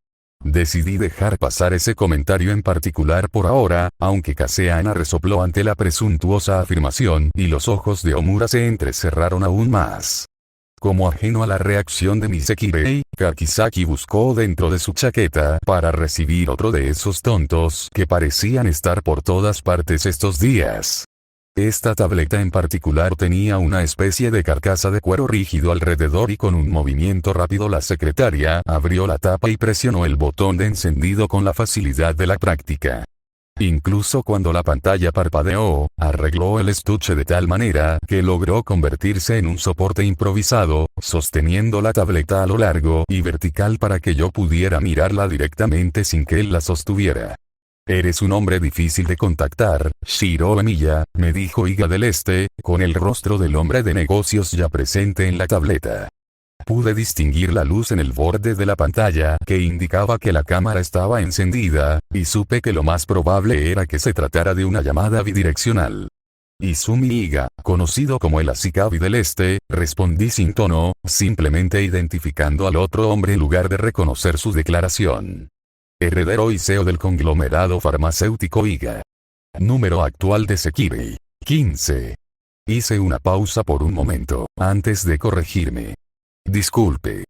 Decidí dejar pasar ese comentario en particular por ahora, aunque Kaseana resopló ante la presuntuosa afirmación y los ojos de Omura se entrecerraron aún más. Como ajeno a la reacción de mi sekirei, Kakizaki buscó dentro de su chaqueta para recibir otro de esos tontos que parecían estar por todas partes estos días. Esta tableta en particular tenía una especie de carcasa de cuero rígido alrededor y con un movimiento rápido la secretaria abrió la tapa y presionó el botón de encendido con la facilidad de la práctica. Incluso cuando la pantalla parpadeó, arregló el estuche de tal manera que logró convertirse en un soporte improvisado, sosteniendo la tableta a lo largo y vertical para que yo pudiera mirarla directamente sin que él la sostuviera. «Eres un hombre difícil de contactar, Shiro Emiya», me dijo Iga del Este, con el rostro del hombre de negocios ya presente en la tableta. Pude distinguir la luz en el borde de la pantalla que indicaba que la cámara estaba encendida, y supe que lo más probable era que se tratara de una llamada bidireccional. Izumi Iga, conocido como el Ashikabi del Este, respondí sin tono, simplemente identificando al otro hombre en lugar de reconocer su declaración. Heredero y CEO del conglomerado farmacéutico Iga. Número actual de Sekirei: 15. Hice una pausa por un momento, antes de corregirme. Disculpe.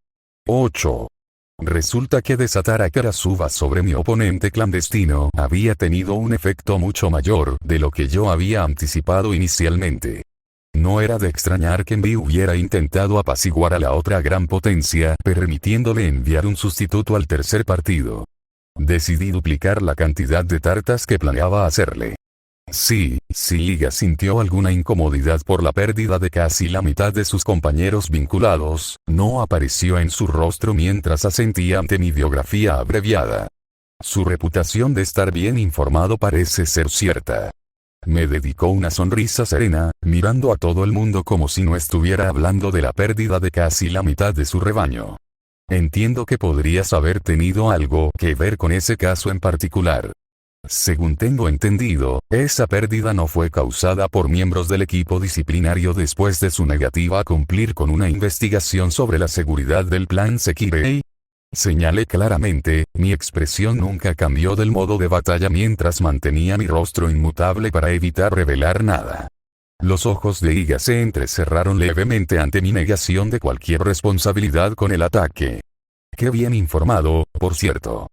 8. Resulta que desatar a Karasuba sobre mi oponente clandestino había tenido un efecto mucho mayor de lo que yo había anticipado inicialmente. No era de extrañar que Envy hubiera intentado apaciguar a la otra gran potencia, permitiéndole enviar un sustituto al tercer partido. Decidí duplicar la cantidad de tartas que planeaba hacerle. Sí, si Iga sintió alguna incomodidad por la pérdida de casi la mitad de sus compañeros vinculados, no apareció en su rostro mientras asentía ante mi biografía abreviada. Su reputación de estar bien informado parece ser cierta. Me dedicó una sonrisa serena, mirando a todo el mundo como si no estuviera hablando de la pérdida de casi la mitad de su rebaño. Entiendo que podrías haber tenido algo que ver con ese caso en particular. Según tengo entendido, esa pérdida no fue causada por miembros del equipo disciplinario después de su negativa a cumplir con una investigación sobre la seguridad del plan Sekirei. Señalé claramente, mi expresión nunca cambió del modo de batalla mientras mantenía mi rostro inmutable para evitar revelar nada. Los ojos de Iga se entrecerraron levemente ante mi negación de cualquier responsabilidad con el ataque. Qué bien informado, por cierto.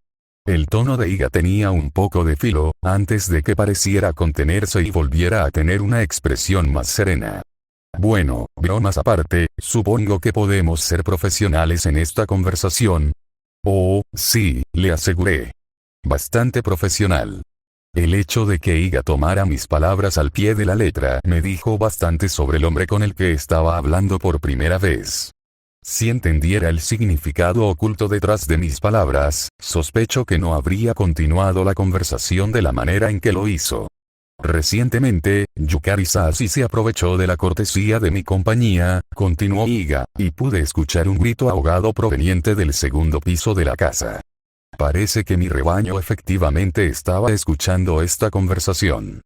El tono de Iga tenía un poco de filo, antes de que pareciera contenerse y volviera a tener una expresión más serena. Bueno, bromas aparte, supongo que podemos ser profesionales en esta conversación. Oh, sí, le aseguré. Bastante profesional. El hecho de que Iga tomara mis palabras al pie de la letra me dijo bastante sobre el hombre con el que estaba hablando por primera vez. Si entendiera el significado oculto detrás de mis palabras, sospecho que no habría continuado la conversación de la manera en que lo hizo. Recientemente, Yukari Sashi se aprovechó de la cortesía de mi compañía, continuó Iga, y pude escuchar un grito ahogado proveniente del segundo piso de la casa. Parece que mi rebaño efectivamente estaba escuchando esta conversación.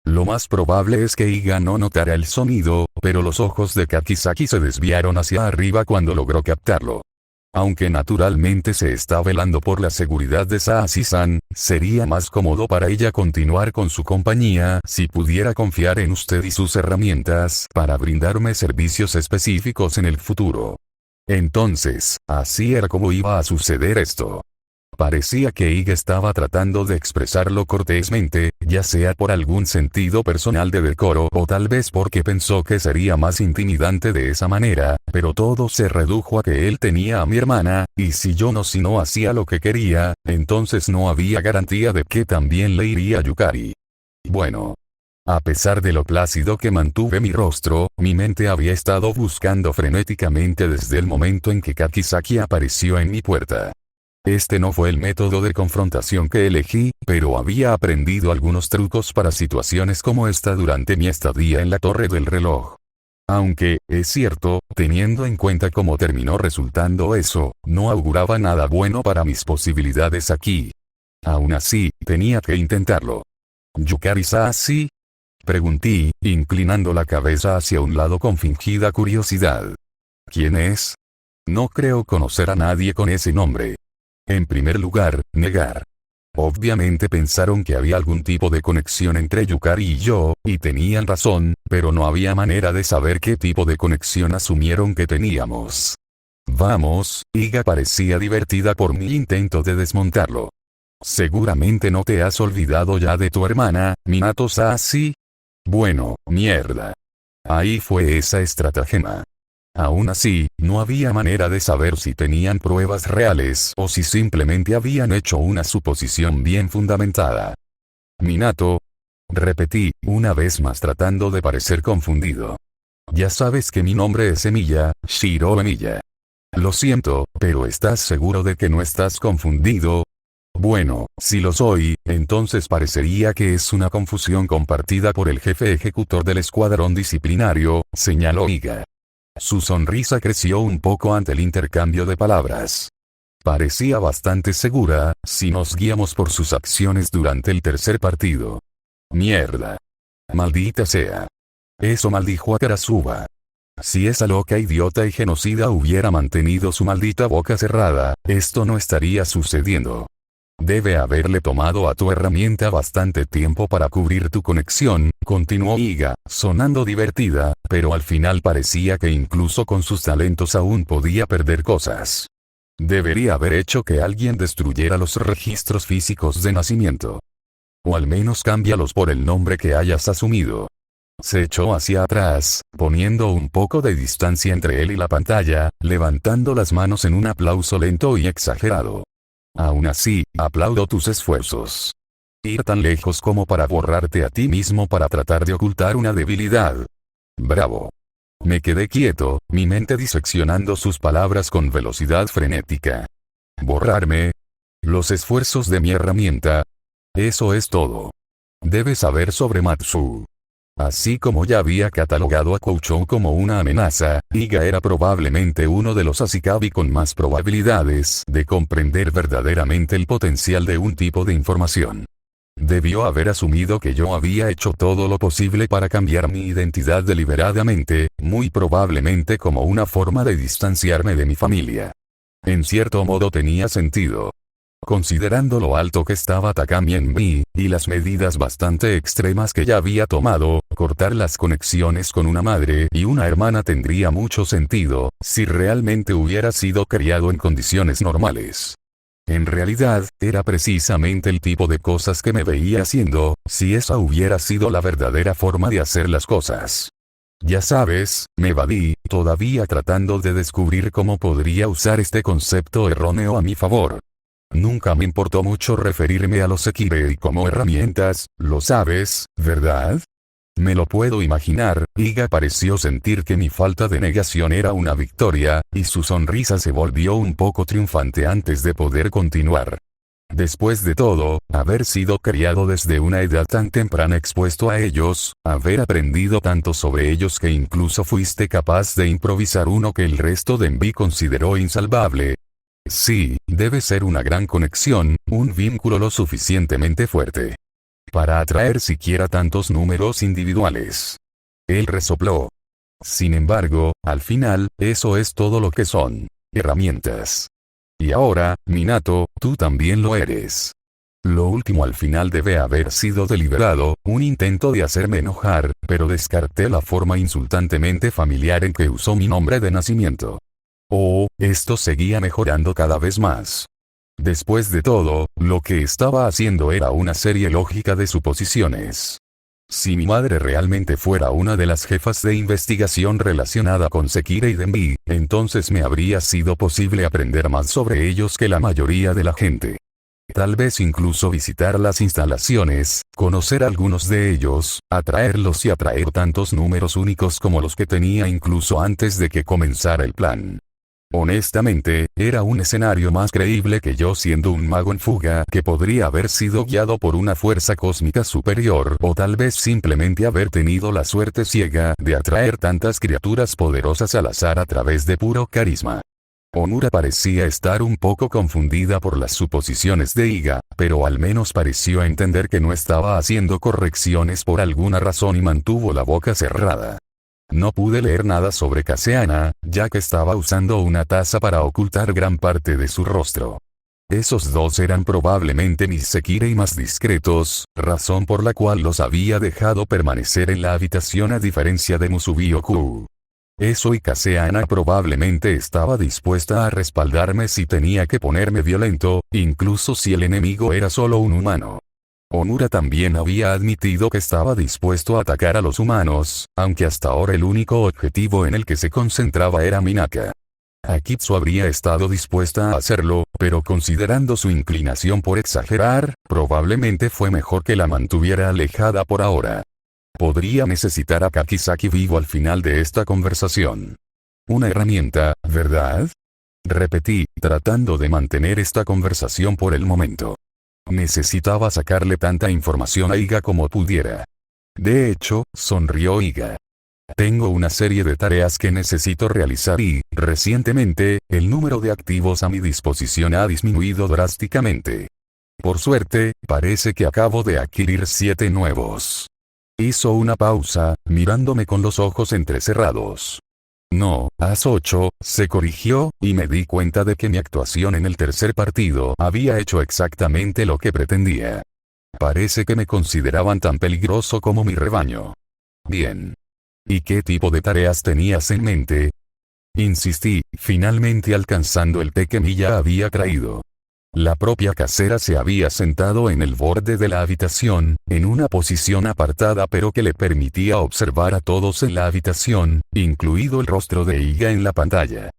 Lo más probable es que Iga no notara el sonido, pero los ojos de Kakizaki se desviaron hacia arriba cuando logró captarlo. Aunque naturalmente se está velando por la seguridad de Sashi-san, sería más cómodo para ella continuar con su compañía si pudiera confiar en usted y sus herramientas para brindarme servicios específicos en el futuro. Entonces, así era como iba a suceder esto. Parecía que Iga estaba tratando de expresarlo cortésmente, ya sea por algún sentido personal de decoro o tal vez porque pensó que sería más intimidante de esa manera, pero todo se redujo a que él tenía a mi hermana, y si yo no hacía lo que quería, entonces no había garantía de que también le iría a Yukari. Bueno. A pesar de lo plácido que mantuve mi rostro, mi mente había estado buscando frenéticamente desde el momento en que Kakizaki apareció en mi puerta. Este no fue el método de confrontación que elegí, pero había aprendido algunos trucos para situaciones como esta durante mi estadía en la Torre del Reloj. Aunque, es cierto, teniendo en cuenta cómo terminó resultando eso, no auguraba nada bueno para mis posibilidades aquí. Aún así, tenía que intentarlo. ¿Yukari Sashi? Pregunté, inclinando la cabeza hacia un lado con fingida curiosidad. ¿Quién es? No creo conocer a nadie con ese nombre. En primer lugar, negar. Obviamente pensaron que había algún tipo de conexión entre Yukari y yo, y tenían razón, pero no había manera de saber qué tipo de conexión asumieron que teníamos. Vamos, Iga parecía divertida por mi intento de desmontarlo. Seguramente no te has olvidado ya de tu hermana, Minato Sashi. Bueno, mierda. Ahí fue esa estratagema. Aún así, no había manera de saber si tenían pruebas reales o si simplemente habían hecho una suposición bien fundamentada. Minato. Repetí, una vez más tratando de parecer confundido. Ya sabes que mi nombre es Emilia, Shiro Emilia. Lo siento, pero ¿estás seguro de que no estás confundido? Bueno, si lo soy, entonces parecería que es una confusión compartida por el jefe ejecutor del escuadrón disciplinario, señaló Iga. Su sonrisa creció un poco ante el intercambio de palabras. Parecía bastante segura, si nos guiamos por sus acciones durante el tercer partido. Mierda. Maldita sea. Eso maldijo a Karasuba. Si esa loca idiota y genocida hubiera mantenido su maldita boca cerrada, esto no estaría sucediendo. Debe haberle tomado a tu herramienta bastante tiempo para cubrir tu conexión, continuó Iga, sonando divertida, pero al final parecía que incluso con sus talentos aún podía perder cosas. Debería haber hecho que alguien destruyera los registros físicos de nacimiento. O al menos cámbialos por el nombre que hayas asumido. Se echó hacia atrás, poniendo un poco de distancia entre él y la pantalla, levantando las manos en un aplauso lento y exagerado. Aún así, aplaudo tus esfuerzos. Ir tan lejos como para borrarte a ti mismo para tratar de ocultar una debilidad. Bravo. Me quedé quieto, mi mente diseccionando sus palabras con velocidad frenética. ¿Borrarme? Los esfuerzos de mi herramienta. Eso es todo. Debes saber sobre Matsu. Así como ya había catalogado a Kouchou como una amenaza, Iga era probablemente uno de los Ashikabi con más probabilidades de comprender verdaderamente el potencial de un tipo de información. Debió haber asumido que yo había hecho todo lo posible para cambiar mi identidad deliberadamente, muy probablemente como una forma de distanciarme de mi familia. En cierto modo tenía sentido. Considerando lo alto que estaba Takami en mí, y las medidas bastante extremas que ya había tomado, cortar las conexiones con una madre y una hermana tendría mucho sentido, si realmente hubiera sido criado en condiciones normales. En realidad, era precisamente el tipo de cosas que me veía haciendo, si esa hubiera sido la verdadera forma de hacer las cosas. Ya sabes, me evadí, todavía tratando de descubrir cómo podría usar este concepto erróneo a mi favor. Nunca me importó mucho referirme a los Sekirei como herramientas, lo sabes, ¿verdad? Me lo puedo imaginar. Iga pareció sentir que mi falta de negación era una victoria, y su sonrisa se volvió un poco triunfante antes de poder continuar. Después de todo, haber sido criado desde una edad tan temprana expuesto a ellos, haber aprendido tanto sobre ellos que incluso fuiste capaz de improvisar uno que el resto de Envy consideró insalvable. Sí, debe ser una gran conexión, un vínculo lo suficientemente fuerte para atraer siquiera tantos números individuales. Él resopló. Sin embargo, al final, eso es todo lo que son. Herramientas. Y ahora, Minato, tú también lo eres. Lo último al final debe haber sido deliberado, un intento de hacerme enojar, pero descarté la forma insultantemente familiar en que usó mi nombre de nacimiento. Oh, esto seguía mejorando cada vez más. Después de todo, lo que estaba haciendo era una serie lógica de suposiciones. Si mi madre realmente fuera una de las jefas de investigación relacionada con Sekirei Denbi, entonces me habría sido posible aprender más sobre ellos que la mayoría de la gente. Tal vez incluso visitar las instalaciones, conocer algunos de ellos, atraerlos y atraer tantos números únicos como los que tenía incluso antes de que comenzara el plan. Honestamente, era un escenario más creíble que yo siendo un mago en fuga que podría haber sido guiado por una fuerza cósmica superior o tal vez simplemente haber tenido la suerte ciega de atraer tantas criaturas poderosas al azar a través de puro carisma. Omura parecía estar un poco confundida por las suposiciones de Iga, pero al menos pareció entender que no estaba haciendo correcciones por alguna razón y mantuvo la boca cerrada. No pude leer nada sobre Caseana, ya que estaba usando una taza para ocultar gran parte de su rostro. Esos dos eran probablemente mis Sekirei más discretos, razón por la cual los había dejado permanecer en la habitación a diferencia de Musubi-oku. Eso y Caseana probablemente estaba dispuesta a respaldarme si tenía que ponerme violento, incluso si el enemigo era solo un humano. Onura también había admitido que estaba dispuesto a atacar a los humanos, aunque hasta ahora el único objetivo en el que se concentraba era Minaka. Akitsu habría estado dispuesta a hacerlo, pero considerando su inclinación por exagerar, probablemente fue mejor que la mantuviera alejada por ahora. Podría necesitar a Kakizaki vivo al final de esta conversación. Una herramienta, ¿verdad? Repetí, tratando de mantener esta conversación por el momento. Necesitaba sacarle tanta información a Iga como pudiera. De hecho, sonrió Iga. Tengo una serie de tareas que necesito realizar y, recientemente, el número de activos a mi disposición ha disminuido drásticamente. Por suerte, parece que acabo de adquirir 7 nuevos. Hizo una pausa, mirándome con los ojos entrecerrados. No, haz 8, se corrigió, y me di cuenta de que mi actuación en el tercer partido había hecho exactamente lo que pretendía. Parece que me consideraban tan peligroso como mi rebaño. Bien. ¿Y qué tipo de tareas tenías en mente? Insistí, finalmente alcanzando el té que Milla había traído. La propia casera se había sentado en el borde de la habitación, en una posición apartada pero que le permitía observar a todos en la habitación, incluido el rostro de Iga en la pantalla.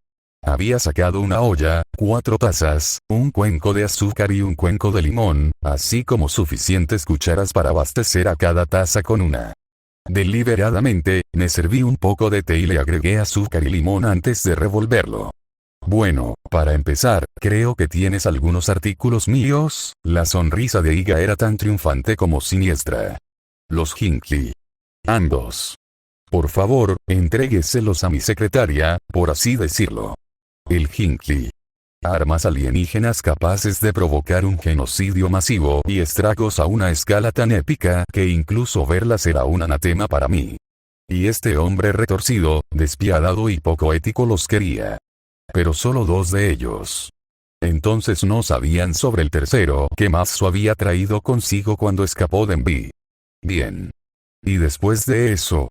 Había sacado una olla, 4 tazas, un cuenco de azúcar y un cuenco de limón, así como suficientes cucharas para abastecer a cada taza con una. Deliberadamente, me serví un poco de té y le agregué azúcar y limón antes de revolverlo. Bueno, para empezar, creo que tienes algunos artículos míos. La sonrisa de Iga era tan triunfante como siniestra. Los Hinckley. Ambos. Por favor, entrégueselos a mi secretaria, por así decirlo. El Hinckley. Armas alienígenas capaces de provocar un genocidio masivo y estragos a una escala tan épica que incluso verlas era un anatema para mí. Y este hombre retorcido, despiadado y poco ético los quería. Pero solo 2 de ellos. Entonces no sabían sobre el tercero que Matsu había traído consigo cuando escapó de Envy. Bien. Y después de eso,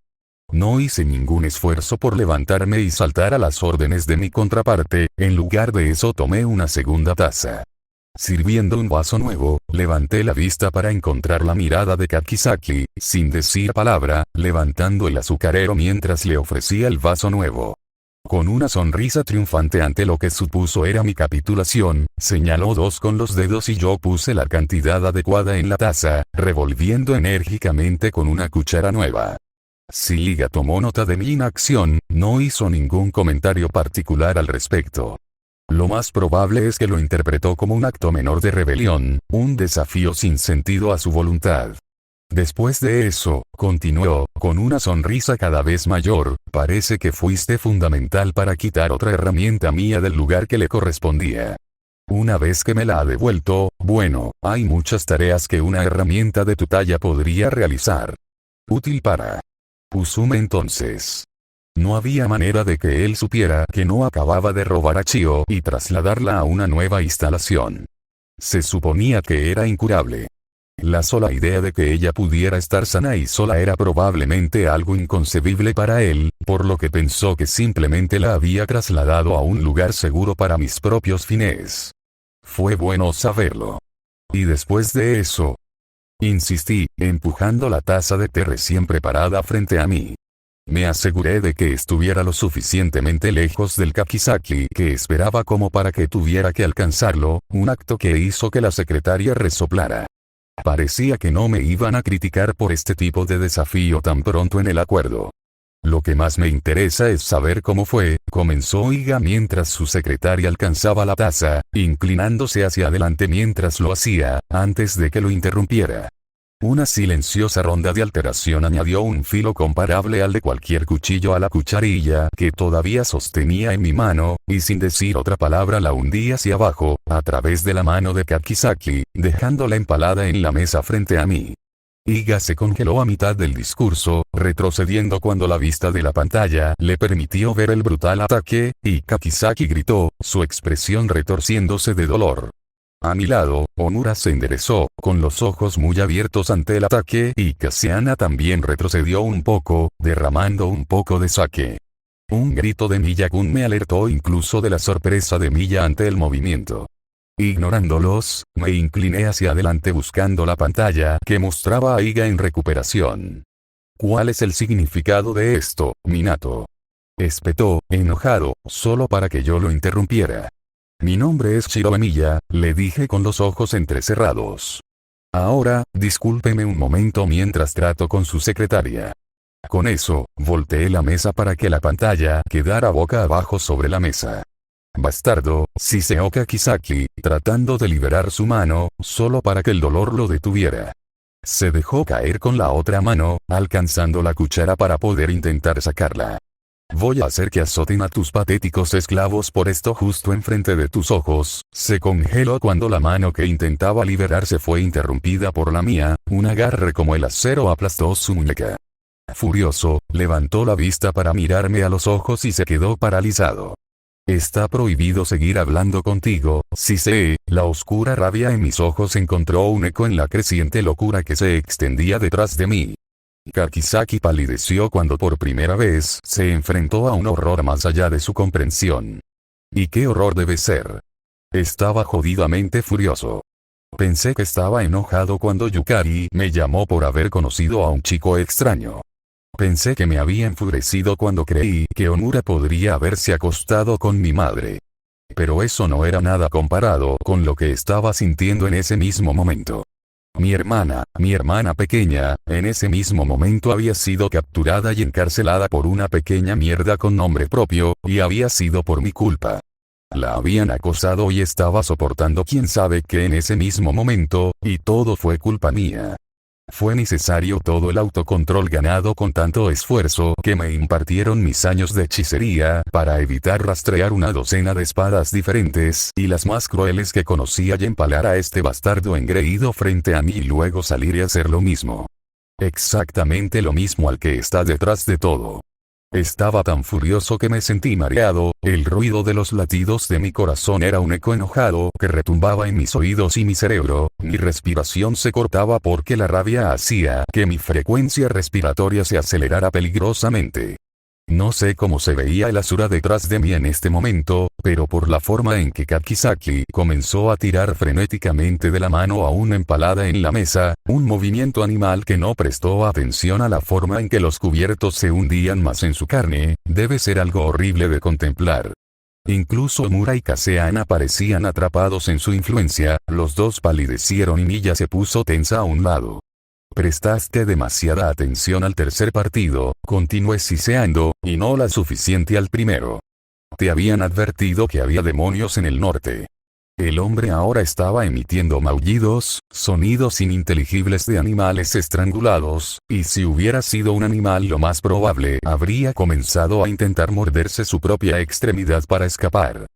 no hice ningún esfuerzo por levantarme y saltar a las órdenes de mi contraparte, en lugar de eso tomé una segunda taza. Sirviendo un vaso nuevo, levanté la vista para encontrar la mirada de Kakizaki, sin decir palabra, levantando el azucarero mientras le ofrecía el vaso nuevo. Con una sonrisa triunfante ante lo que supuso era mi capitulación, señaló 2 con los dedos y yo puse la cantidad adecuada en la taza, revolviendo enérgicamente con una cuchara nueva. Si Iga tomó nota de mi inacción, no hizo ningún comentario particular al respecto. Lo más probable es que lo interpretó como un acto menor de rebelión, un desafío sin sentido a su voluntad. Después de eso, continuó, con una sonrisa cada vez mayor, parece que fuiste fundamental para quitar otra herramienta mía del lugar que le correspondía. Una vez que me la ha devuelto, bueno, hay muchas tareas que una herramienta de tu talla podría realizar. Útil para Usume entonces. No había manera de que él supiera que no acababa de robar a Chio y trasladarla a una nueva instalación. Se suponía que era incurable. La sola idea de que ella pudiera estar sana y sola era probablemente algo inconcebible para él, por lo que pensó que simplemente la había trasladado a un lugar seguro para mis propios fines. Fue bueno saberlo. Y después de eso, insistí, empujando la taza de té recién preparada frente a mí. Me aseguré de que estuviera lo suficientemente lejos del Kakizaki que esperaba como para que tuviera que alcanzarlo, un acto que hizo que la secretaria resoplara. Parecía que no me iban a criticar por este tipo de desafío tan pronto en el acuerdo. Lo que más me interesa es saber cómo fue, comenzó Iga mientras su secretaria alcanzaba la taza, inclinándose hacia adelante mientras lo hacía, antes de que lo interrumpiera. Una silenciosa ronda de alteración añadió un filo comparable al de cualquier cuchillo a la cucharilla que todavía sostenía en mi mano, y sin decir otra palabra la hundí hacia abajo, a través de la mano de Kakizaki, dejándola empalada en la mesa frente a mí. Iga se congeló a mitad del discurso, retrocediendo cuando la vista de la pantalla le permitió ver el brutal ataque, y Kakizaki gritó, su expresión retorciéndose de dolor. A mi lado, Onura se enderezó, con los ojos muy abiertos ante el ataque y Kasiana también retrocedió un poco, derramando un poco de sake. Un grito de Milla-kun me alertó incluso de la sorpresa de Milla ante el movimiento. Ignorándolos, me incliné hacia adelante buscando la pantalla que mostraba a Iga en recuperación. ¿Cuál es el significado de esto, Minato? Espetó, enojado, solo para que yo lo interrumpiera. Mi nombre es Shiro Emiya, le dije con los ojos entrecerrados. Ahora, discúlpeme un momento mientras trato con su secretaria. Con eso, volteé la mesa para que la pantalla quedara boca abajo sobre la mesa. Bastardo, Shiseoka Kisaki, tratando de liberar su mano, solo para que el dolor lo detuviera. Se dejó caer con la otra mano, alcanzando la cuchara para poder intentar sacarla. Voy a hacer que azoten a tus patéticos esclavos por esto justo enfrente de tus ojos. Se congeló cuando la mano que intentaba liberarse fue interrumpida por la mía, un agarre como el acero aplastó su muñeca. Furioso, levantó la vista para mirarme a los ojos y se quedó paralizado. Está prohibido seguir hablando contigo, Shisei. La oscura rabia en mis ojos encontró un eco en la creciente locura que se extendía detrás de mí. Kakizaki palideció cuando por primera vez se enfrentó a un horror más allá de su comprensión. ¿Y qué horror debe ser? Estaba jodidamente furioso. Pensé que estaba enojado cuando Yukari me llamó por haber conocido a un chico extraño. Pensé que me había enfurecido cuando creí que Omura podría haberse acostado con mi madre. Pero eso no era nada comparado con lo que estaba sintiendo en ese mismo momento. Mi hermana pequeña, en ese mismo momento había sido capturada y encarcelada por una pequeña mierda con nombre propio, y había sido por mi culpa. La habían acosado y estaba soportando quién sabe qué en ese mismo momento, y todo fue culpa mía. Fue necesario todo el autocontrol ganado con tanto esfuerzo que me impartieron mis años de hechicería para evitar rastrear una docena de espadas diferentes y las más crueles que conocía y empalar a este bastardo engreído frente a mí y luego salir y hacer lo mismo. Exactamente lo mismo al que está detrás de todo. Estaba tan furioso que me sentí mareado, el ruido de los latidos de mi corazón era un eco enojado que retumbaba en mis oídos y mi cerebro, mi respiración se cortaba porque la rabia hacía que mi frecuencia respiratoria se acelerara peligrosamente. No sé cómo se veía el Asura detrás de mí en este momento, pero por la forma en que Kakizaki comenzó a tirar frenéticamente de la mano aún empalada en la mesa, un movimiento animal que no prestó atención a la forma en que los cubiertos se hundían más en su carne, debe ser algo horrible de contemplar. Incluso Omura y Kaseana parecían atrapados en su influencia, los dos palidecieron y Miya se puso tensa a un lado. Prestaste demasiada atención al tercer partido, continué siseando, y no la suficiente al primero. Te habían advertido que había demonios en el norte. El hombre ahora estaba emitiendo maullidos, sonidos ininteligibles de animales estrangulados, y si hubiera sido un animal lo más probable habría comenzado a intentar morderse su propia extremidad para escapar.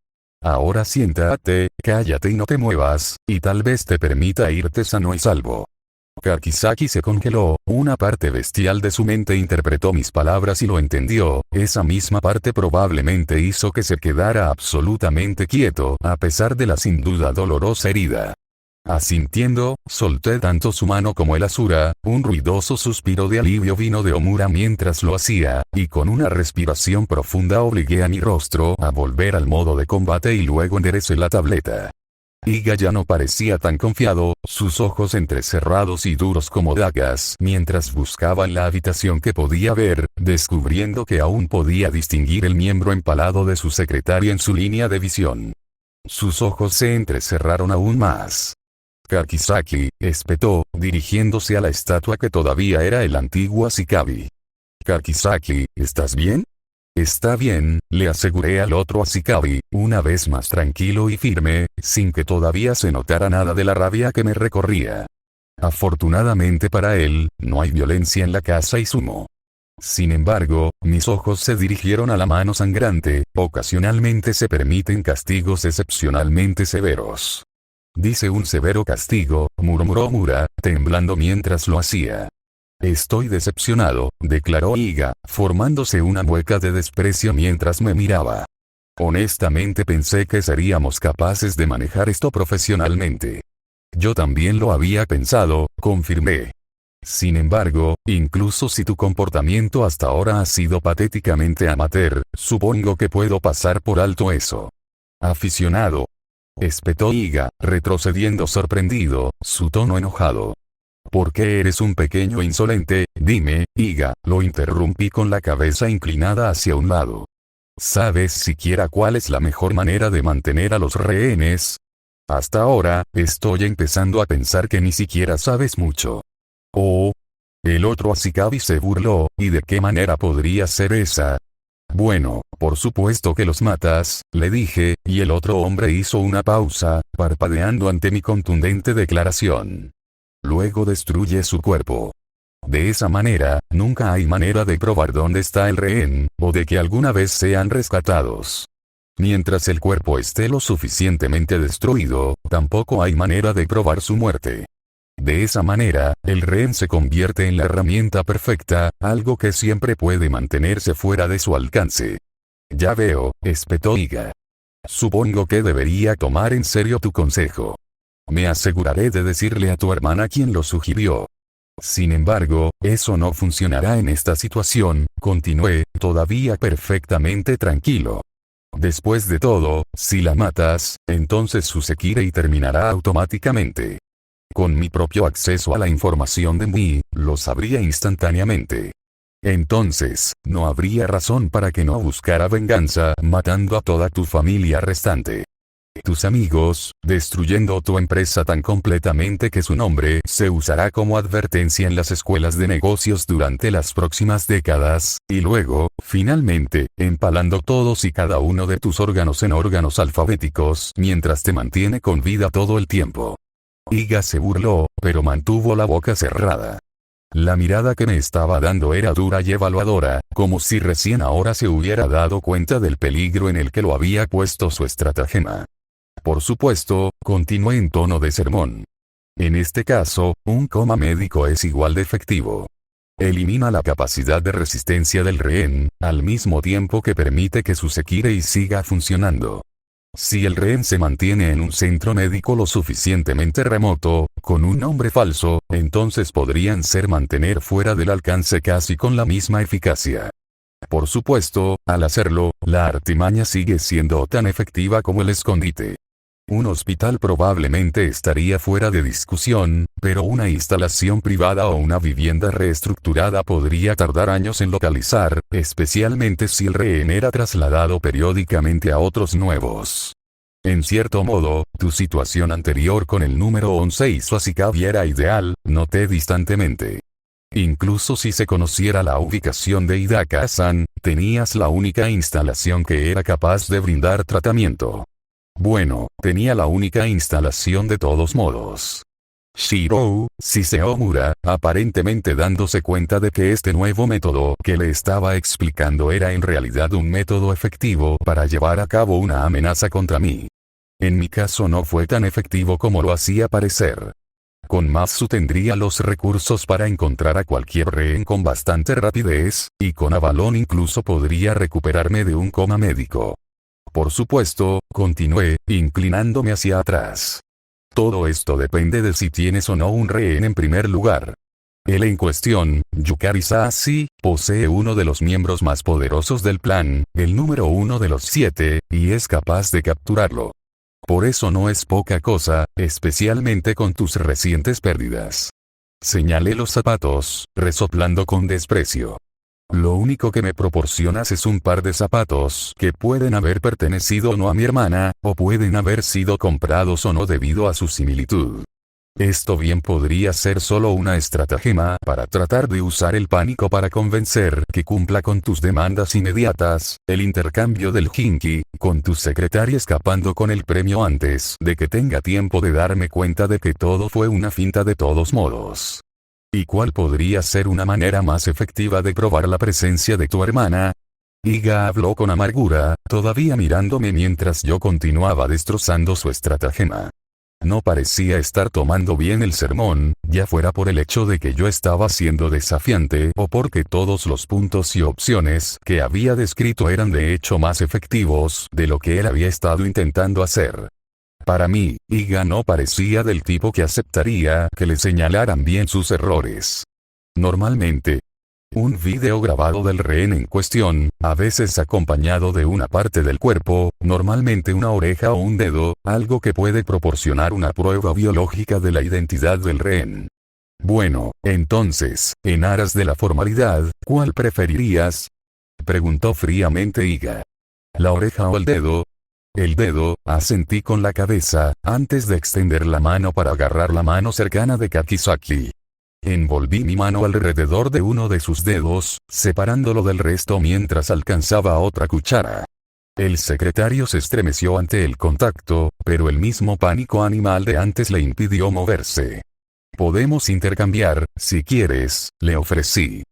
Ahora siéntate, cállate y no te muevas, y tal vez te permita irte sano y salvo. Kakizaki se congeló, una parte bestial de su mente interpretó mis palabras y lo entendió, esa misma parte probablemente hizo que se quedara absolutamente quieto a pesar de la sin duda dolorosa herida. Asintiendo, solté tanto su mano como el Asura, un ruidoso suspiro de alivio vino de Omura mientras lo hacía, y con una respiración profunda obligué a mi rostro a volver al modo de combate y luego enderecé la tableta. Iga ya no parecía tan confiado, sus ojos entrecerrados y duros como dagas mientras buscaba en la habitación que podía ver, descubriendo que aún podía distinguir el miembro empalado de su secretaria en su línea de visión. Sus ojos se entrecerraron aún más. Kakizaki, espetó, dirigiéndose a la estatua que todavía era el antiguo Ashikabi. Kakizaki, ¿estás bien? Está bien, le aseguré al otro Ashikabi, una vez más tranquilo y firme, sin que todavía se notara nada de la rabia que me recorría. Afortunadamente para él, no hay violencia en la casa Izumo. Sin embargo, mis ojos se dirigieron a la mano sangrante, ocasionalmente se permiten castigos excepcionalmente severos. Dice un severo castigo, murmuró Omura, temblando mientras lo hacía. Estoy decepcionado, declaró Iga, formándose una mueca de desprecio mientras me miraba. Honestamente pensé que seríamos capaces de manejar esto profesionalmente. Yo también lo había pensado, confirmé. Sin embargo, incluso si tu comportamiento hasta ahora ha sido patéticamente amateur, supongo que puedo pasar por alto eso. Aficionado. espetó Iga, retrocediendo sorprendido, su tono enojado. ¿Por qué eres un pequeño insolente? Dime, Iga, lo interrumpí con la cabeza inclinada hacia un lado. ¿Sabes siquiera cuál es la mejor manera de mantener a los rehenes? Hasta ahora, estoy empezando a pensar que ni siquiera sabes mucho. Oh. El otro Ashikabi se burló, ¿y de qué manera podría ser esa? Bueno, por supuesto que los matas, le dije, y el otro hombre hizo una pausa, parpadeando ante mi contundente declaración. Luego destruye su cuerpo. De esa manera, nunca hay manera de probar dónde está el rehén, o de que alguna vez sean rescatados. Mientras el cuerpo esté lo suficientemente destruido, tampoco hay manera de probar su muerte. De esa manera, el rehén se convierte en la herramienta perfecta, algo que siempre puede mantenerse fuera de su alcance. Ya veo, espetó Iga. Supongo que debería tomar en serio tu consejo. Me aseguraré de decirle a tu hermana quién lo sugirió. Sin embargo, eso no funcionará en esta situación, continué, todavía perfectamente tranquilo. Después de todo, si la matas, entonces su Sekirei terminará automáticamente. Con mi propio acceso a la información de mí, lo sabría instantáneamente. Entonces, no habría razón para que no buscara venganza matando a toda tu familia restante. Tus amigos, destruyendo tu empresa tan completamente que su nombre se usará como advertencia en las escuelas de negocios durante las próximas décadas, y luego, finalmente, empalando todos y cada uno de tus órganos en órganos alfabéticos mientras te mantiene con vida todo el tiempo. Iga se burló, pero mantuvo la boca cerrada. La mirada que me estaba dando era dura y evaluadora, como si recién ahora se hubiera dado cuenta del peligro en el que lo había puesto su estratagema. Por supuesto, continué en tono de sermón. En este caso, un coma médico es igual de efectivo. Elimina la capacidad de resistencia del rehén, al mismo tiempo que permite que su Sekirei siga funcionando. Si el rehén se mantiene en un centro médico lo suficientemente remoto, con un nombre falso, entonces podrían ser mantener fuera del alcance casi con la misma eficacia. Por supuesto, al hacerlo, la artimaña sigue siendo tan efectiva como el escondite. Un hospital probablemente estaría fuera de discusión, pero una instalación privada o una vivienda reestructurada podría tardar años en localizar, especialmente si el rehén era trasladado periódicamente a otros nuevos. En cierto modo, tu situación anterior con el número 11 y su Ashikabi era ideal, noté distantemente. Incluso si se conociera la ubicación de Hidaka-san, tenías la única instalación que era capaz de brindar tratamiento. Bueno, tenía la única instalación de todos modos. Shirou, Shiseomura, aparentemente dándose cuenta de que este nuevo método que le estaba explicando era en realidad un método efectivo para llevar a cabo una amenaza contra mí. En mi caso no fue tan efectivo como lo hacía parecer. Con Matsu tendría los recursos para encontrar a cualquier rehén con bastante rapidez, y con Avalon incluso podría recuperarme de un coma médico. Por supuesto, continué, inclinándome hacia atrás. Todo esto depende de si tienes o no un rehén en primer lugar. El en cuestión, Yukari Sassi, posee uno de los miembros más poderosos del plan, el número 1 de los 7, y es capaz de capturarlo. Por eso no es poca cosa, especialmente con tus recientes pérdidas. Señalé los zapatos, resoplando con desprecio. Lo único que me proporcionas es un par de zapatos que pueden haber pertenecido o no a mi hermana, o pueden haber sido comprados o no debido a su similitud. Esto bien podría ser solo una estratagema para tratar de usar el pánico para convencer que cumpla con tus demandas inmediatas, el intercambio del Jinki, con tu secretaria escapando con el premio antes de que tenga tiempo de darme cuenta de que todo fue una finta de todos modos. ¿Y cuál podría ser una manera más efectiva de probar la presencia de tu hermana? Iga habló con amargura, todavía mirándome mientras yo continuaba destrozando su estratagema. No parecía estar tomando bien el sermón, ya fuera por el hecho de que yo estaba siendo desafiante o porque todos los puntos y opciones que había descrito eran de hecho más efectivos de lo que él había estado intentando hacer. Para mí, Iga no parecía del tipo que aceptaría que le señalaran bien sus errores. Normalmente, Un video grabado del rehén en cuestión, a veces acompañado de una parte del cuerpo, normalmente una oreja o un dedo, algo que puede proporcionar una prueba biológica de la identidad del rehén. Bueno, entonces, en aras de la formalidad, ¿cuál preferirías?, preguntó fríamente Iga. ¿La oreja o el dedo? El dedo, asentí con la cabeza, antes de extender la mano para agarrar la mano cercana de Kakizaki. Envolví mi mano alrededor de uno de sus dedos, separándolo del resto mientras alcanzaba otra cuchara. El secretario se estremeció ante el contacto, pero el mismo pánico animal de antes le impidió moverse. Podemos intercambiar, si quieres, le ofrecí.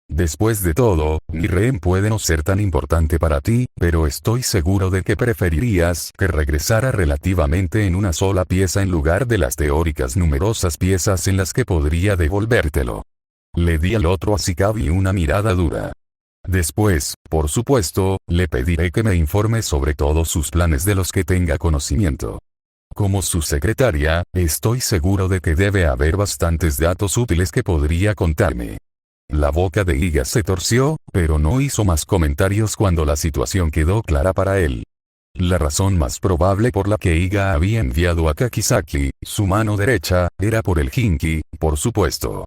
Después de todo, mi rehén puede no ser tan importante para ti, pero estoy seguro de que preferirías que regresara relativamente en una sola pieza en lugar de las teóricas numerosas piezas en las que podría devolvértelo. Le di al otro Ashikabi una mirada dura. Después, por supuesto, le pediré que me informe sobre todos sus planes de los que tenga conocimiento. Como su secretaria, estoy seguro de que debe haber bastantes datos útiles que podría contarme. La boca de Iga se torció, pero no hizo más comentarios cuando la situación quedó clara para él. La razón más probable por la que Iga había enviado a Kakizaki, su mano derecha, era por el Hinki, por supuesto.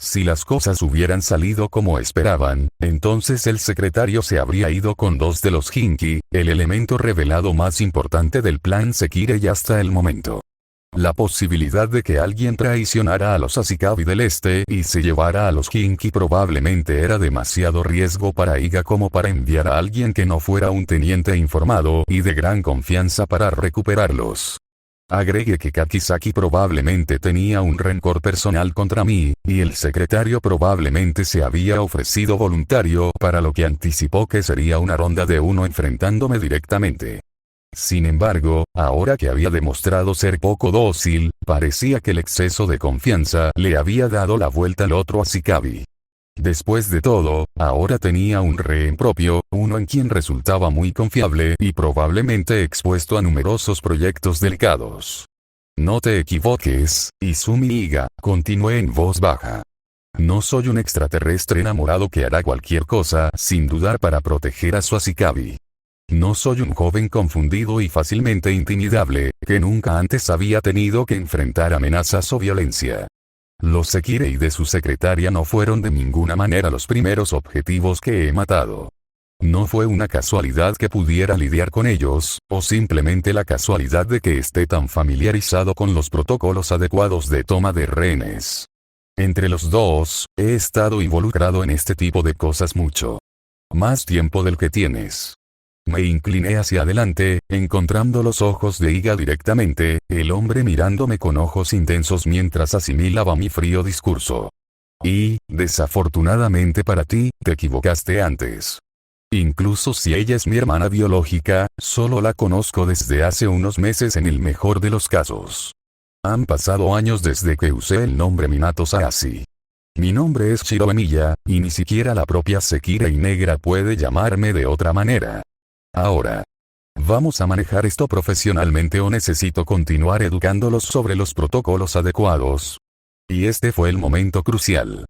Si las cosas hubieran salido como esperaban, entonces el secretario se habría ido con 2 de los Hinki, el elemento revelado más importante del plan Sekirei hasta el momento. La posibilidad de que alguien traicionara a los Ashikabi del Este y se llevara a los Hinki probablemente era demasiado riesgo para Iga como para enviar a alguien que no fuera un teniente informado y de gran confianza para recuperarlos. Agregué que Kakizaki probablemente tenía un rencor personal contra mí, y el secretario probablemente se había ofrecido voluntario para lo que anticipó que sería una ronda de 1 enfrentándome directamente. Sin embargo, ahora que había demostrado ser poco dócil, parecía que el exceso de confianza le había dado la vuelta al otro Ashikabi. Después de todo, ahora tenía un rehén propio, uno en quien resultaba muy confiable y probablemente expuesto a numerosos proyectos delicados. No te equivoques, Izumi Iga, continué en voz baja. No soy un extraterrestre enamorado que hará cualquier cosa sin dudar para proteger a su Ashikabi. No soy un joven confundido y fácilmente intimidable, que nunca antes había tenido que enfrentar amenazas o violencia. Los Sekirei de su secretaria no fueron de ninguna manera los primeros objetivos que he matado. No fue una casualidad que pudiera lidiar con ellos, o simplemente la casualidad de que esté tan familiarizado con los protocolos adecuados de toma de rehenes. Entre los dos, he estado involucrado en este tipo de cosas mucho más tiempo del que tienes. Me incliné hacia adelante, encontrando los ojos de Iga directamente, el hombre mirándome con ojos intensos mientras asimilaba mi frío discurso. Y, desafortunadamente para ti, te equivocaste antes. Incluso si ella es mi hermana biológica, solo la conozco desde hace unos meses en el mejor de los casos. Han pasado años desde que usé el nombre Minato Saashi. Mi nombre es Shiro Emiya, y ni siquiera la propia Sekirei Negra puede llamarme de otra manera. Ahora, ¿vamos a manejar esto profesionalmente o necesito continuar educándolos sobre los protocolos adecuados? Y este fue el momento crucial.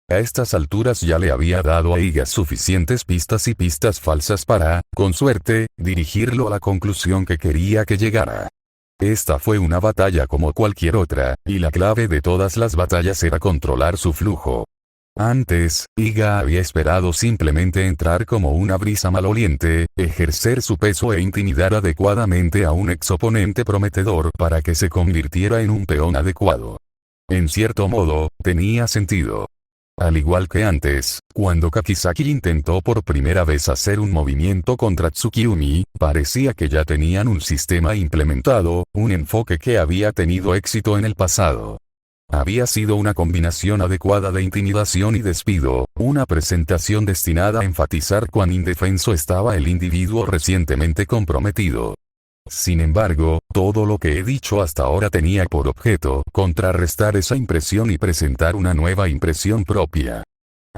A estas alturas ya le había dado a Iga suficientes pistas y pistas falsas para, con suerte, dirigirlo a la conclusión que quería que llegara. Esta fue una batalla como cualquier otra, y la clave de todas las batallas era controlar su flujo. Antes, Iga había esperado simplemente entrar como una brisa maloliente, ejercer su peso e intimidar adecuadamente a un exoponente prometedor para que se convirtiera en un peón adecuado. En cierto modo, tenía sentido. Al igual que antes, cuando Kakizaki intentó por primera vez hacer un movimiento contra Tsukiumi, parecía que ya tenían un sistema implementado, un enfoque que había tenido éxito en el pasado. Había sido una combinación adecuada de intimidación y despido, una presentación destinada a enfatizar cuán indefenso estaba el individuo recientemente comprometido. Sin embargo, todo lo que he dicho hasta ahora tenía por objeto contrarrestar esa impresión y presentar una nueva impresión propia.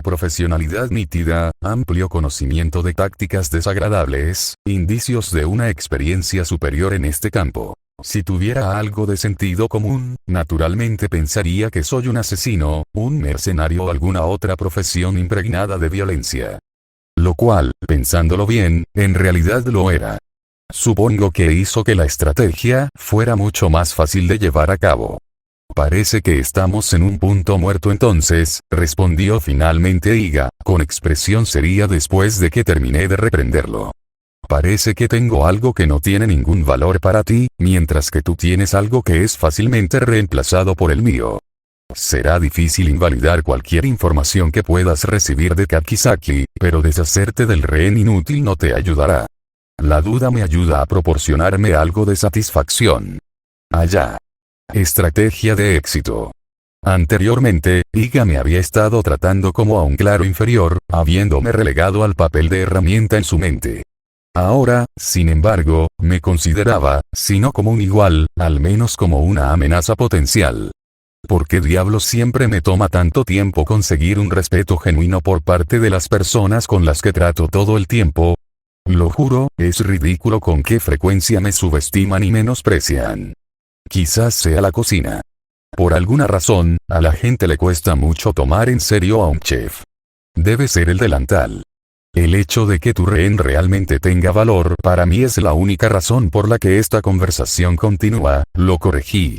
Profesionalidad nítida, amplio conocimiento de tácticas desagradables, indicios de una experiencia superior en este campo. Si tuviera algo de sentido común, naturalmente pensaría que soy un asesino, un mercenario o alguna otra profesión impregnada de violencia. Lo cual, pensándolo bien, en realidad lo era. Supongo que hizo que la estrategia fuera mucho más fácil de llevar a cabo. Parece que estamos en un punto muerto entonces, respondió finalmente Iga, con expresión seria después de que terminé de reprenderlo. Parece que tengo algo que no tiene ningún valor para ti, mientras que tú tienes algo que es fácilmente reemplazado por el mío. Será difícil invalidar cualquier información que puedas recibir de Kakizaki, pero deshacerte del rehén inútil no te ayudará. La duda me ayuda a proporcionarme algo de satisfacción. Allá. Estrategia de éxito. Anteriormente, Iga me había estado tratando como a un claro inferior, habiéndome relegado al papel de herramienta en su mente. Ahora, sin embargo, me consideraba, si no como un igual, al menos como una amenaza potencial. ¿Por qué diablos siempre me toma tanto tiempo conseguir un respeto genuino por parte de las personas con las que trato todo el tiempo? Lo juro, es ridículo con qué frecuencia me subestiman y menosprecian. Quizás sea la cocina. Por alguna razón, a la gente le cuesta mucho tomar en serio a un chef. Debe ser el delantal. El hecho de que tu rehén realmente tenga valor para mí es la única razón por la que esta conversación continúa, lo corregí.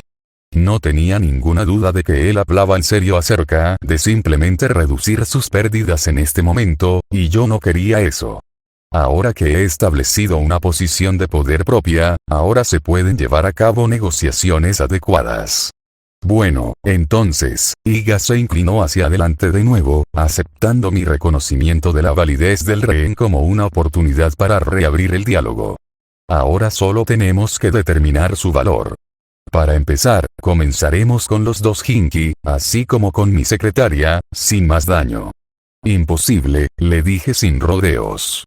No tenía ninguna duda de que él hablaba en serio acerca de simplemente reducir sus pérdidas en este momento, y yo no quería eso. Ahora que he establecido una posición de poder propia, ahora se pueden llevar a cabo negociaciones adecuadas. Bueno, entonces, Iga se inclinó hacia adelante de nuevo, aceptando mi reconocimiento de la validez del rehén como una oportunidad para reabrir el diálogo. Ahora solo tenemos que determinar su valor. Para empezar, comenzaremos con los dos Hinky, así como con mi secretaria, sin más daño. Imposible, le dije sin rodeos.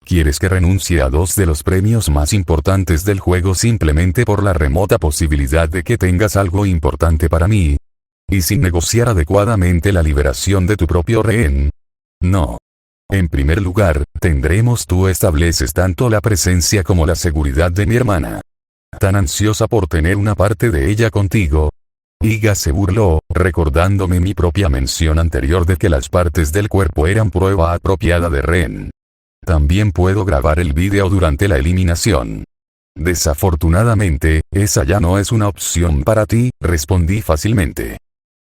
¿Quieres que renuncie a dos de los premios más importantes del juego simplemente por la remota posibilidad de que tengas algo importante para mí? ¿Y sin negociar adecuadamente la liberación de tu propio rehén? No. En primer lugar, tú estableces tanto la presencia como la seguridad de mi hermana. ¿Tan ansiosa por tener una parte de ella contigo? Iga se burló, recordándome mi propia mención anterior de que las partes del cuerpo eran prueba apropiada de rehén. También puedo grabar el vídeo durante la eliminación. Desafortunadamente, esa ya no es una opción para ti, respondí fácilmente.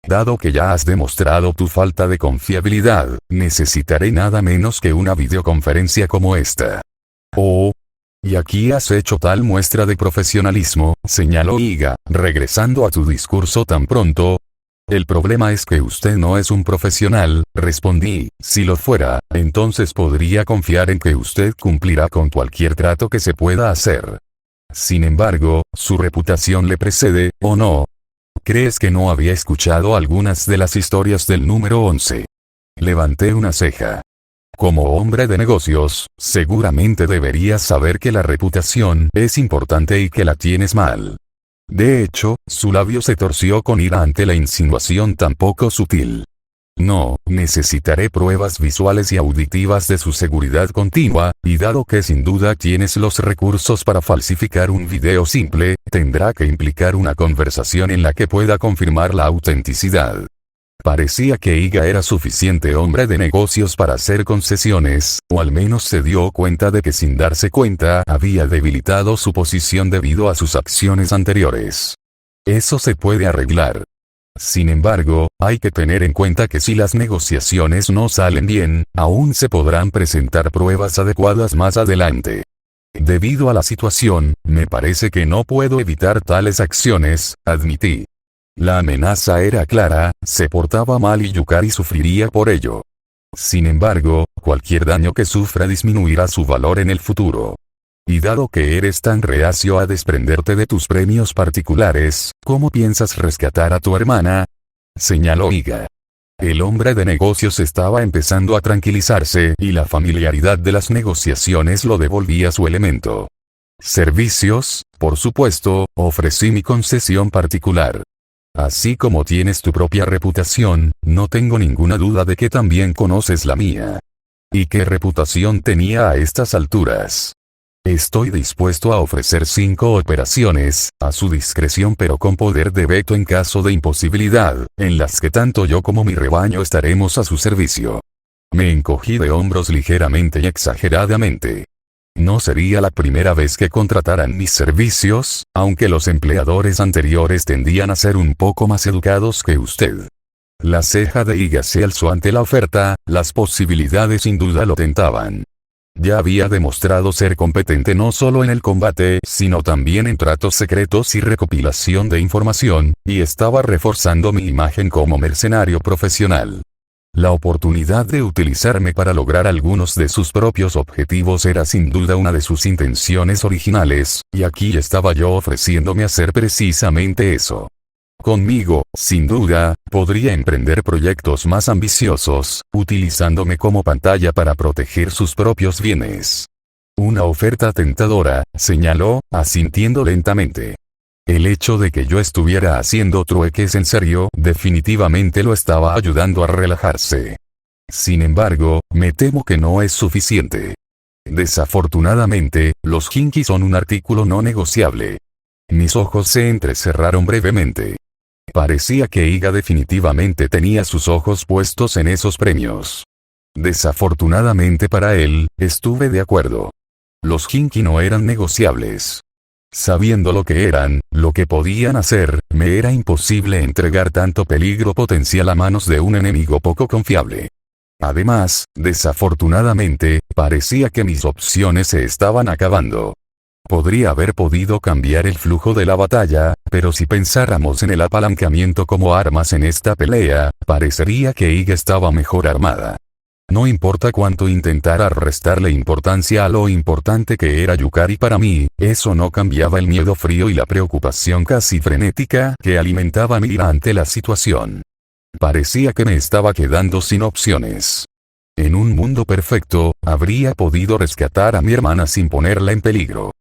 Dado que ya has demostrado tu falta de confiabilidad, necesitaré nada menos que una videoconferencia como esta. Oh. Y aquí has hecho tal muestra de profesionalismo, señaló Iga, regresando a tu discurso tan pronto. El problema es que usted no es un profesional, respondí. Si lo fuera, entonces podría confiar en que usted cumplirá con cualquier trato que se pueda hacer. Sin embargo, su reputación le precede, ¿o no? ¿Crees que no había escuchado algunas de las historias del número 11? Levanté una ceja. Como hombre de negocios, seguramente deberías saber que la reputación es importante y que la tienes mal. De hecho, su labio se torció con ira ante la insinuación tan poco sutil. No, necesitaré pruebas visuales y auditivas de su seguridad continua, y dado que sin duda tienes los recursos para falsificar un video simple, tendrá que implicar una conversación en la que pueda confirmar la autenticidad. Parecía que Iga era suficiente hombre de negocios para hacer concesiones, o al menos se dio cuenta de que sin darse cuenta había debilitado su posición debido a sus acciones anteriores. Eso se puede arreglar. Sin embargo, hay que tener en cuenta que si las negociaciones no salen bien, aún se podrán presentar pruebas adecuadas más adelante. Debido a la situación, me parece que no puedo evitar tales acciones, admití. La amenaza era clara, se portaba mal y Yukari sufriría por ello. Sin embargo, cualquier daño que sufra disminuirá su valor en el futuro. Y dado que eres tan reacio a desprenderte de tus premios particulares, ¿cómo piensas rescatar a tu hermana? Señaló Iga. El hombre de negocios estaba empezando a tranquilizarse y la familiaridad de las negociaciones lo devolvía a su elemento. Servicios, por supuesto, ofrecí mi concesión particular. Así como tienes tu propia reputación, no tengo ninguna duda de que también conoces la mía. ¿Y qué reputación tenía a estas alturas? Estoy dispuesto a ofrecer 5 operaciones, a su discreción pero con poder de veto en caso de imposibilidad, en las que tanto yo como mi rebaño estaremos a su servicio. Me encogí de hombros ligeramente y exageradamente. No sería la primera vez que contrataran mis servicios, aunque los empleadores anteriores tendían a ser un poco más educados que usted. La ceja de Iga se alzó ante la oferta, las posibilidades sin duda lo tentaban. Ya había demostrado ser competente no solo en el combate, sino también en tratos secretos y recopilación de información, y estaba reforzando mi imagen como mercenario profesional. La oportunidad de utilizarme para lograr algunos de sus propios objetivos era sin duda una de sus intenciones originales, y aquí estaba yo ofreciéndome hacer precisamente eso. Conmigo, sin duda, podría emprender proyectos más ambiciosos, utilizándome como pantalla para proteger sus propios bienes. Una oferta tentadora, señaló, asintiendo lentamente. El hecho de que yo estuviera haciendo trueques en serio, definitivamente lo estaba ayudando a relajarse. Sin embargo, me temo que no es suficiente. Desafortunadamente, los Kinky son un artículo no negociable. Mis ojos se entrecerraron brevemente. Parecía que Iga definitivamente tenía sus ojos puestos en esos premios. Desafortunadamente para él, estuve de acuerdo. Los Kinky no eran negociables. Sabiendo lo que eran, lo que podían hacer, me era imposible entregar tanto peligro potencial a manos de un enemigo poco confiable. Además, desafortunadamente, parecía que mis opciones se estaban acabando. Podría haber podido cambiar el flujo de la batalla, pero si pensáramos en el apalancamiento como armas en esta pelea, parecería que Iga estaba mejor armada. No importa cuánto intentara restarle importancia a lo importante que era Yukari para mí, eso no cambiaba el miedo frío y la preocupación casi frenética que alimentaba mi ira ante la situación. Parecía que me estaba quedando sin opciones. En un mundo perfecto, habría podido rescatar a mi hermana sin ponerla en peligro.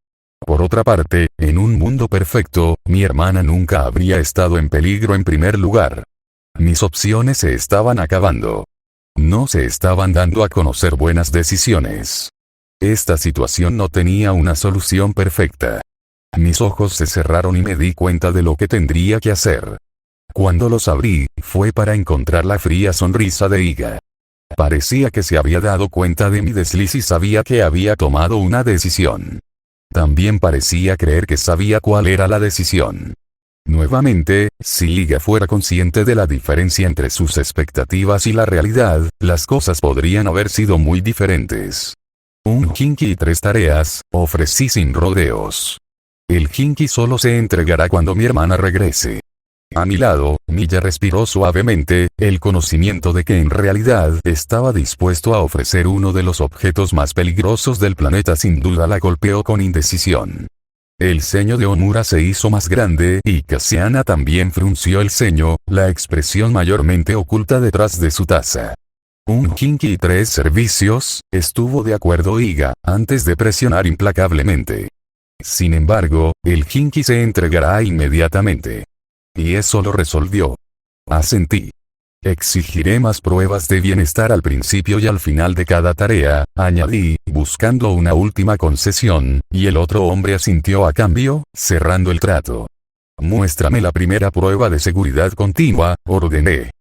Por otra parte, en un mundo perfecto, mi hermana nunca habría estado en peligro en primer lugar. Mis opciones se estaban acabando. No se estaban dando a conocer buenas decisiones. Esta situación no tenía una solución perfecta. Mis ojos se cerraron y me di cuenta de lo que tendría que hacer. Cuando los abrí, fue para encontrar la fría sonrisa de Iga. Parecía que se había dado cuenta de mi desliz y sabía que había tomado una decisión. También parecía creer que sabía cuál era la decisión. Nuevamente, si Iga fuera consciente de la diferencia entre sus expectativas y la realidad, las cosas podrían haber sido muy diferentes. Un Kinky y 3 tareas, ofrecí sin rodeos. El Kinky solo se entregará cuando mi hermana regrese. A mi lado, Milla respiró suavemente, el conocimiento de que en realidad estaba dispuesto a ofrecer uno de los objetos más peligrosos del planeta sin duda la golpeó con indecisión. El ceño de Omura se hizo más grande y Cassiana también frunció el ceño, la expresión mayormente oculta detrás de su taza. Un Kinky y 3 servicios, estuvo de acuerdo Iga, antes de presionar implacablemente. Sin embargo, el Kinky se entregará inmediatamente. Y eso lo resolvió. Asentí. Exigiré más pruebas de bienestar al principio y al final de cada tarea, añadí, buscando una última concesión, y el otro hombre asintió a cambio, cerrando el trato. Muéstrame la primera prueba de seguridad continua, ordené.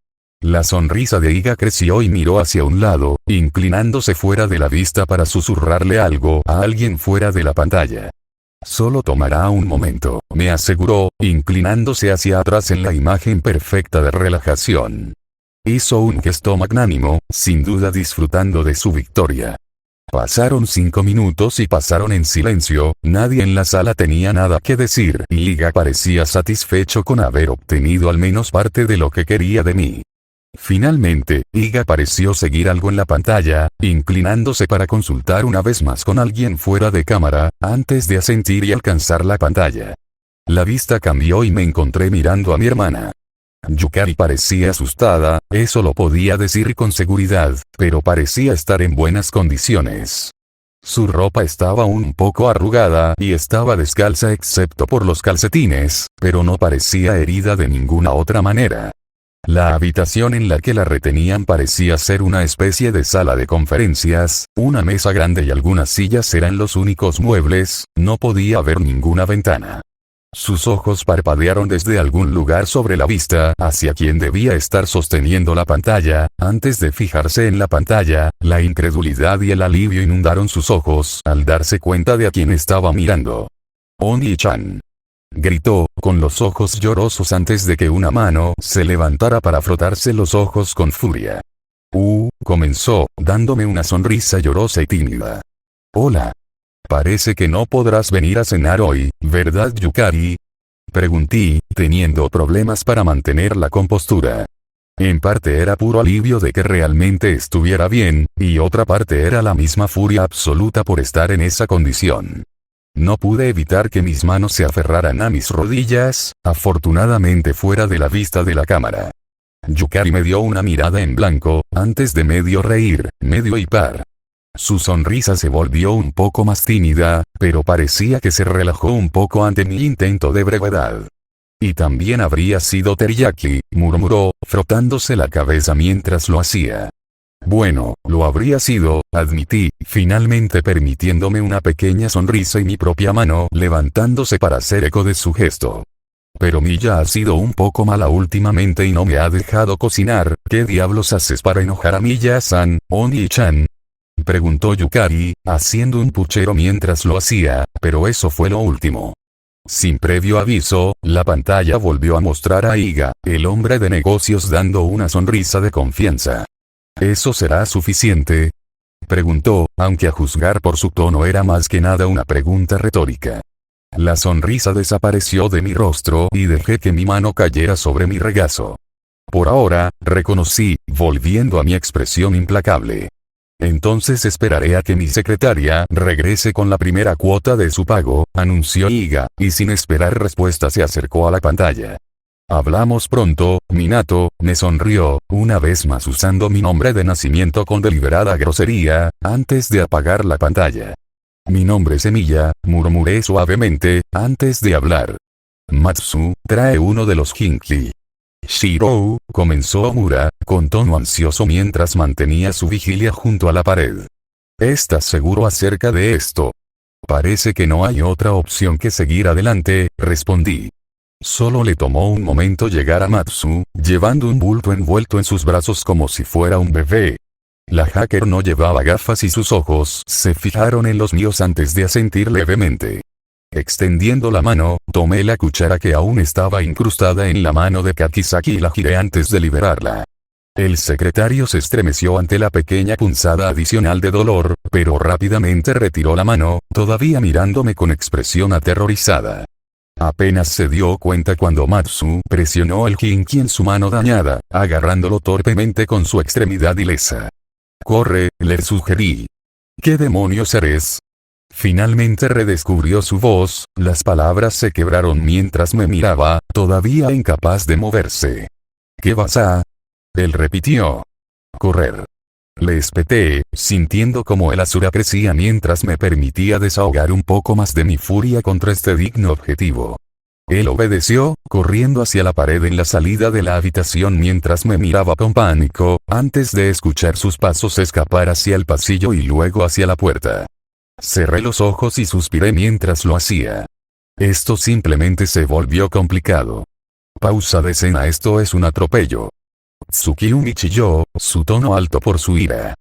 La sonrisa de Iga creció y miró hacia un lado, inclinándose fuera de la vista para susurrarle algo a alguien fuera de la pantalla. Solo tomará un momento, me aseguró, inclinándose hacia atrás en la imagen perfecta de relajación. Hizo un gesto magnánimo, sin duda disfrutando de su victoria. Pasaron 5 minutos y pasaron en silencio, nadie en la sala tenía nada que decir y Iga parecía satisfecho con haber obtenido al menos parte de lo que quería de mí. Finalmente, Iga pareció seguir algo en la pantalla, inclinándose para consultar una vez más con alguien fuera de cámara, antes de asentir y alcanzar la pantalla. La vista cambió y me encontré mirando a mi hermana. Yukari parecía asustada, eso lo podía decir con seguridad, pero parecía estar en buenas condiciones. Su ropa estaba un poco arrugada y estaba descalza excepto por los calcetines, pero no parecía herida de ninguna otra manera. La habitación en la que la retenían parecía ser una especie de sala de conferencias, una mesa grande y algunas sillas eran los únicos muebles, no podía haber ninguna ventana. Sus ojos parpadearon desde algún lugar sobre la vista hacia quien debía estar sosteniendo la pantalla. Antes de fijarse en la pantalla, la incredulidad y el alivio inundaron sus ojos al darse cuenta de a quién estaba mirando. Oni-chan. Gritó, con los ojos llorosos antes de que una mano se levantara para frotarse los ojos con furia. Comenzó, dándome una sonrisa llorosa y tímida. Hola. Parece que no podrás venir a cenar hoy, ¿verdad, Yukari? Pregunté, teniendo problemas para mantener la compostura. En parte era puro alivio de que realmente estuviera bien, y otra parte era la misma furia absoluta por estar en esa condición. No pude evitar que mis manos se aferraran a mis rodillas, afortunadamente fuera de la vista de la cámara. Yukari me dio una mirada en blanco, antes de medio reír, medio hipar. Su sonrisa se volvió un poco más tímida, pero parecía que se relajó un poco ante mi intento de brevedad. Y también habría sido teriyaki, murmuró, frotándose la cabeza mientras lo hacía. Bueno, lo habría sido, admití, finalmente permitiéndome una pequeña sonrisa y mi propia mano levantándose para hacer eco de su gesto. Pero Miya ha sido un poco mala últimamente y no me ha dejado cocinar. ¿Qué diablos haces para enojar a Miya-san, Oni-chan? Preguntó Yukari, haciendo un puchero mientras lo hacía, pero eso fue lo último. Sin previo aviso, la pantalla volvió a mostrar a Iga, el hombre de negocios dando una sonrisa de confianza. ¿Eso será suficiente? Preguntó, aunque a juzgar por su tono era más que nada una pregunta retórica. La sonrisa desapareció de mi rostro y dejé que mi mano cayera sobre mi regazo. Por ahora, reconocí, volviendo a mi expresión implacable. Entonces esperaré a que mi secretaria regrese con la primera cuota de su pago, anunció Iga, y sin esperar respuesta se acercó a la pantalla. Hablamos pronto, Minato, me sonrió, una vez más usando mi nombre de nacimiento con deliberada grosería, antes de apagar la pantalla. Mi nombre es Emiya, murmuré suavemente, antes de hablar. Matsu, trae uno de los Hinkli. Shirou, comenzó Omura, con tono ansioso mientras mantenía su vigilia junto a la pared. ¿Estás seguro acerca de esto? Parece que no hay otra opción que seguir adelante, respondí. Solo le tomó un momento llegar a Matsu, llevando un bulto envuelto en sus brazos como si fuera un bebé. La hacker no llevaba gafas y sus ojos se fijaron en los míos antes de asentir levemente. Extendiendo la mano, tomé la cuchara que aún estaba incrustada en la mano de Kakizaki y la giré antes de liberarla. El secretario se estremeció ante la pequeña punzada adicional de dolor, pero rápidamente retiró la mano, todavía mirándome con expresión aterrorizada. Apenas se dio cuenta cuando Matsu presionó el Hinki en su mano dañada, agarrándolo torpemente con su extremidad ilesa. «Corre», le sugerí. «¿Qué demonios eres?» Finalmente redescubrió su voz, las palabras se quebraron mientras me miraba, todavía incapaz de moverse. «¿Qué vas a?» Él repitió. «Correr». Le espeté, sintiendo como el Asura crecía mientras me permitía desahogar un poco más de mi furia contra este digno objetivo. Él obedeció, corriendo hacia la pared en la salida de la habitación mientras me miraba con pánico, antes de escuchar sus pasos escapar hacia el pasillo y luego hacia la puerta. Cerré los ojos y suspiré mientras lo hacía. Esto simplemente se volvió complicado. Pausa de escena. Esto es un atropello. Tsukiyumi chilló, su tono alto por su ira.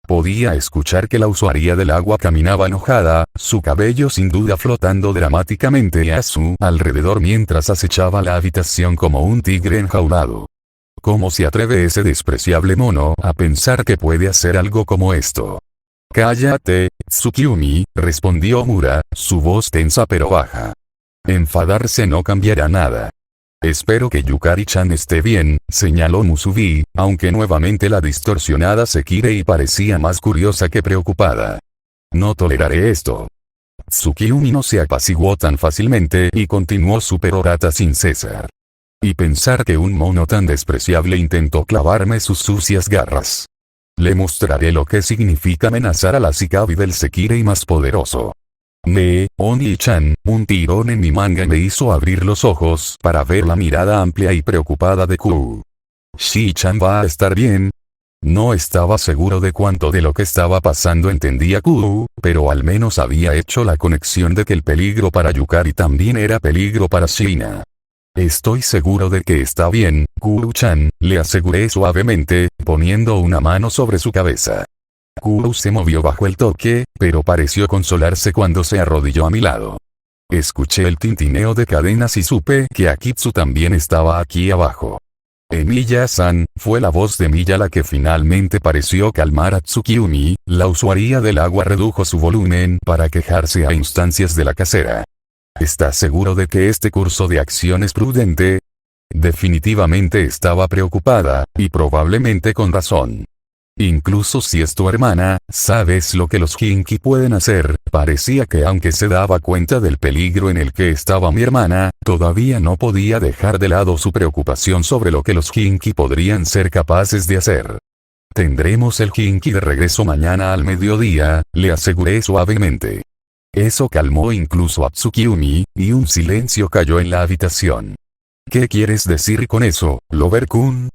Podía escuchar que la usuaria del agua caminaba enojada, su cabello sin duda flotando dramáticamente a su alrededor mientras acechaba la habitación como un tigre enjaulado. ¿Cómo se atreve ese despreciable mono a pensar que puede hacer algo como esto? «Cállate, Tsukiyumi», respondió Omura, su voz tensa pero baja. «Enfadarse no cambiará nada». «Espero que Yukari-chan esté bien», señaló Musubi, aunque nuevamente la distorsionada Sekirei parecía más curiosa que preocupada. «No toleraré esto». Tsukiyumi no se apaciguó tan fácilmente y continuó su perorata sin cesar. Y pensar que un mono tan despreciable intentó clavarme sus sucias garras. Le mostraré lo que significa amenazar a la Shikabi del Sekirei más poderoso. Oni-chan, un tirón en mi manga me hizo abrir los ojos para ver la mirada amplia y preocupada de Q. Shi-chan va a estar bien. No estaba seguro de cuánto de lo que estaba pasando entendía Kuru, pero al menos había hecho la conexión de que el peligro para Yukari también era peligro para Shina. Estoy seguro de que está bien, Kuru-chan, le aseguré suavemente, poniendo una mano sobre su cabeza. Kuru se movió bajo el toque, pero pareció consolarse cuando se arrodilló a mi lado. Escuché el tintineo de cadenas y supe que Akitsu también estaba aquí abajo. Emiya-san, fue la voz de Miya la que finalmente pareció calmar a Tsukiyumi. La usuaria del agua redujo su volumen para quejarse a instancias de la casera. ¿Estás seguro de que este curso de acción es prudente? Definitivamente estaba preocupada, y probablemente con razón. Incluso si es tu hermana, sabes lo que los Hinki pueden hacer. Parecía que aunque se daba cuenta del peligro en el que estaba mi hermana, todavía no podía dejar de lado su preocupación sobre lo que los Hinki podrían ser capaces de hacer. Tendremos el Hinki de regreso mañana al mediodía, le aseguré suavemente. Eso calmó incluso a Tsukiyumi, y un silencio cayó en la habitación. ¿Qué quieres decir con eso, Lover-kun?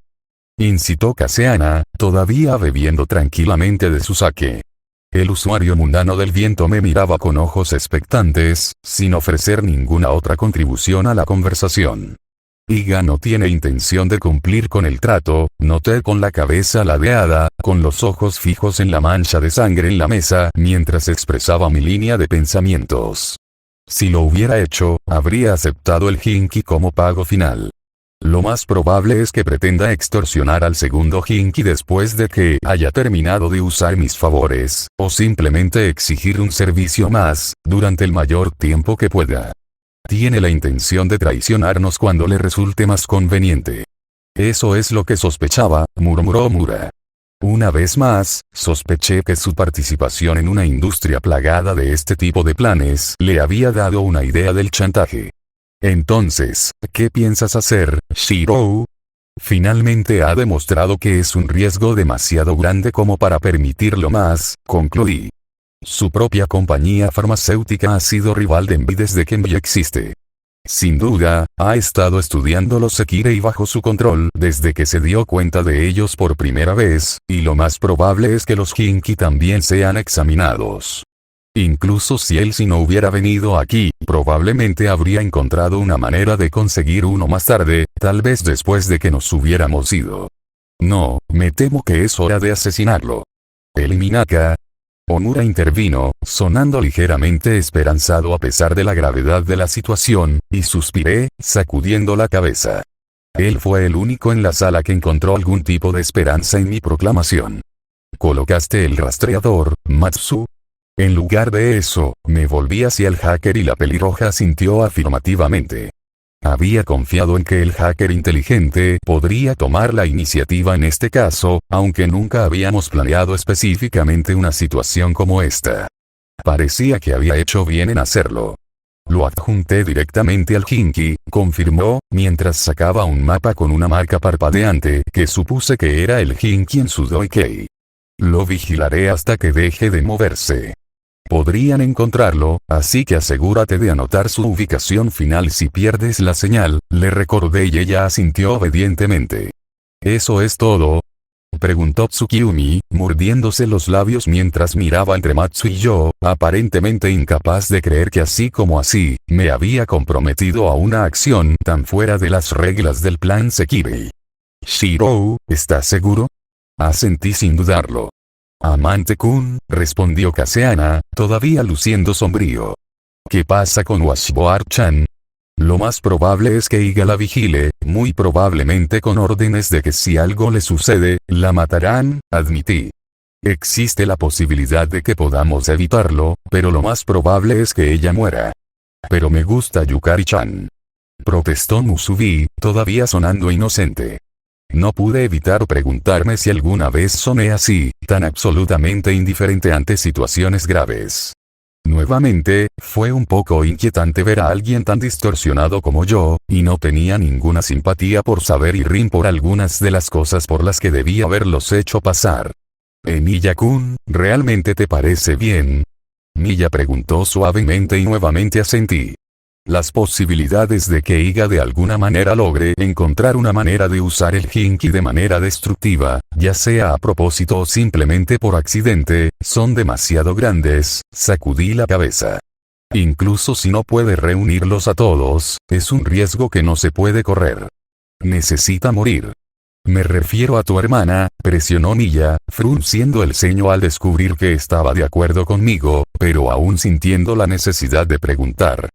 Incitó Kaseana, todavía bebiendo tranquilamente de su sake. El usuario mundano del viento me miraba con ojos expectantes, sin ofrecer ninguna otra contribución a la conversación. Iga no tiene intención de cumplir con el trato, noté con la cabeza ladeada, con los ojos fijos en la mancha de sangre en la mesa mientras expresaba mi línea de pensamientos. Si lo hubiera hecho, habría aceptado el Hinki como pago final. Lo más probable es que pretenda extorsionar al segundo Hinki después de que haya terminado de usar mis favores, o simplemente exigir un servicio más, durante el mayor tiempo que pueda. Tiene la intención de traicionarnos cuando le resulte más conveniente. Eso es lo que sospechaba, murmuró Mura. Una vez más, sospeché que su participación en una industria plagada de este tipo de planes le había dado una idea del chantaje. Entonces, ¿qué piensas hacer, Shirou? Finalmente ha demostrado que es un riesgo demasiado grande como para permitirlo más, concluí. Su propia compañía farmacéutica ha sido rival de Envy desde que Envy existe. Sin duda, ha estado estudiando los Sekirei bajo su control desde que se dio cuenta de ellos por primera vez, y lo más probable es que los Hinki también sean examinados. Incluso si él no hubiera venido aquí, probablemente habría encontrado una manera de conseguir uno más tarde, tal vez después de que nos hubiéramos ido. No, me temo que es hora de asesinarlo. Eliminaka. Omura intervino, sonando ligeramente esperanzado a pesar de la gravedad de la situación, y suspiré, sacudiendo la cabeza. Él fue el único en la sala que encontró algún tipo de esperanza en mi proclamación. ¿Colocaste el rastreador, Matsu? En lugar de eso, me volví hacia el hacker y la pelirroja sintió afirmativamente. Había confiado en que el hacker inteligente podría tomar la iniciativa en este caso, aunque nunca habíamos planeado específicamente una situación como esta. Parecía que había hecho bien en hacerlo. Lo adjunté directamente al Hinki, confirmó, mientras sacaba un mapa con una marca parpadeante que supuse que era el Hinki en su Doikei. Lo vigilaré hasta que deje de moverse. Podrían encontrarlo, así que asegúrate de anotar su ubicación final si pierdes la señal, le recordé y ella asintió obedientemente. ¿Eso es todo? Preguntó Tsukiyumi, mordiéndose los labios mientras miraba entre Matsu y yo, aparentemente incapaz de creer que así como así, me había comprometido a una acción tan fuera de las reglas del plan Sekirei. Shirou, ¿estás seguro? Asentí sin dudarlo. Amante-kun, respondió Kaseana, todavía luciendo sombrío. ¿Qué pasa con Washboard-chan? Lo más probable es que Iga la vigile, muy probablemente con órdenes de que si algo le sucede, la matarán, admití. Existe la posibilidad de que podamos evitarlo, pero lo más probable es que ella muera. Pero me gusta Yukari-chan. Protestó Musubi, todavía sonando inocente. No pude evitar preguntarme si alguna vez soné así, tan absolutamente indiferente ante situaciones graves. Nuevamente, fue un poco inquietante ver a alguien tan distorsionado como yo, y no tenía ninguna simpatía por saber y rin por algunas de las cosas por las que debía haberlos hecho pasar. Emiya-kun, ¿realmente te parece bien? Miya preguntó suavemente y nuevamente asentí. Las posibilidades de que Iga de alguna manera logre encontrar una manera de usar el Hinky de manera destructiva, ya sea a propósito o simplemente por accidente, son demasiado grandes. Sacudí la cabeza. Incluso si no puede reunirlos a todos, es un riesgo que no se puede correr. Necesita morir. Me refiero a tu hermana, presionó Milla, frunciendo el ceño al descubrir que estaba de acuerdo conmigo, pero aún sintiendo la necesidad de preguntar.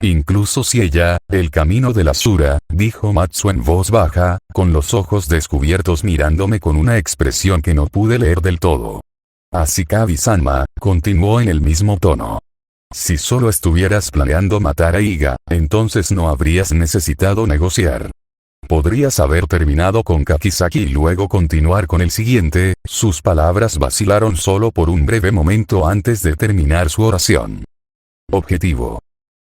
Incluso si ella, el camino de la Asura, dijo Matsu en voz baja, con los ojos descubiertos mirándome con una expresión que no pude leer del todo. Ashikabi-sama, continuó en el mismo tono. Si solo estuvieras planeando matar a Iga, entonces no habrías necesitado negociar. Podrías haber terminado con Kakizaki y luego continuar con el siguiente. Sus palabras vacilaron solo por un breve momento antes de terminar su oración. Objetivo.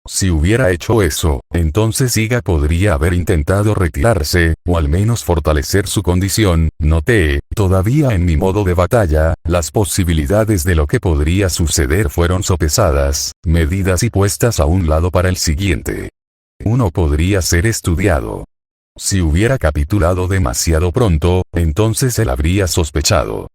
Si hubiera hecho eso, entonces Iga podría haber intentado retirarse, o al menos fortalecer su condición. Noté, todavía en mi modo de batalla, las posibilidades de lo que podría suceder fueron sopesadas, medidas y puestas a un lado para el siguiente. Uno podría ser estudiado. Si hubiera capitulado demasiado pronto, entonces él habría sospechado.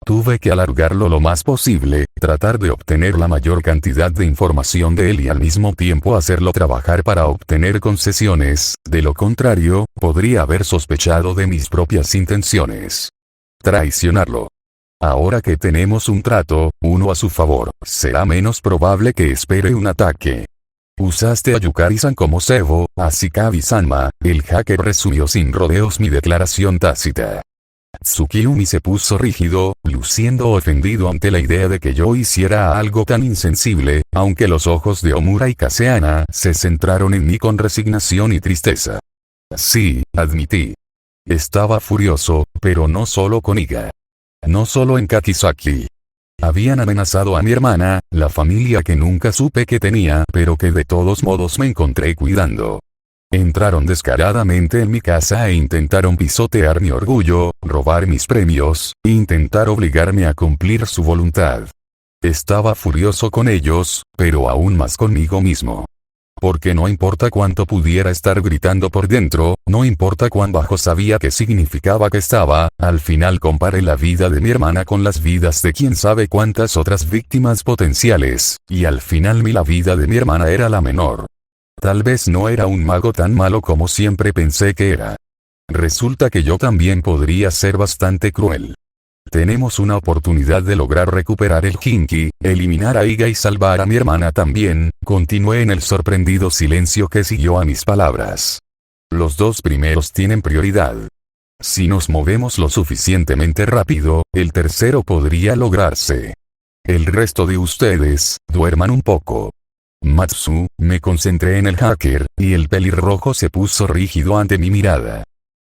Tuve que alargarlo lo más posible, tratar de obtener la mayor cantidad de información de él y al mismo tiempo hacerlo trabajar para obtener concesiones, de lo contrario, podría haber sospechado de mis propias intenciones. Traicionarlo. Ahora que tenemos un trato, uno a su favor, será menos probable que espere un ataque. Usaste a Yukari-san como cebo, Ashikabi-sama, el hacker resumió sin rodeos mi declaración tácita. Tsukiyumi se puso rígido, luciendo ofendido ante la idea de que yo hiciera algo tan insensible, aunque los ojos de Omura y Kaseana se centraron en mí con resignación y tristeza. Sí, admití. Estaba furioso, pero no solo con Iga. No solo en Kakizaki. Habían amenazado a mi hermana, la familia que nunca supe que tenía, pero que de todos modos me encontré cuidando. Entraron descaradamente en mi casa e intentaron pisotear mi orgullo, robar mis premios, intentar obligarme a cumplir su voluntad. Estaba furioso con ellos, pero aún más conmigo mismo. Porque no importa cuánto pudiera estar gritando por dentro, no importa cuán bajo sabía que significaba que estaba, al final comparé la vida de mi hermana con las vidas de quién sabe cuántas otras víctimas potenciales, y al final la vida de mi hermana era la menor. Tal vez no era un mago tan malo como siempre pensé que era. Resulta que yo también podría ser bastante cruel. Tenemos una oportunidad de lograr recuperar el Hinky, eliminar a Iga y salvar a mi hermana también, continué en el sorprendido silencio que siguió a mis palabras. Los dos primeros tienen prioridad. Si nos movemos lo suficientemente rápido, el tercero podría lograrse. El resto de ustedes, duerman un poco. Matsu, me concentré en el hacker, y el pelirrojo se puso rígido ante mi mirada.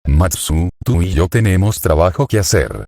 Matsu, tú y yo tenemos trabajo que hacer.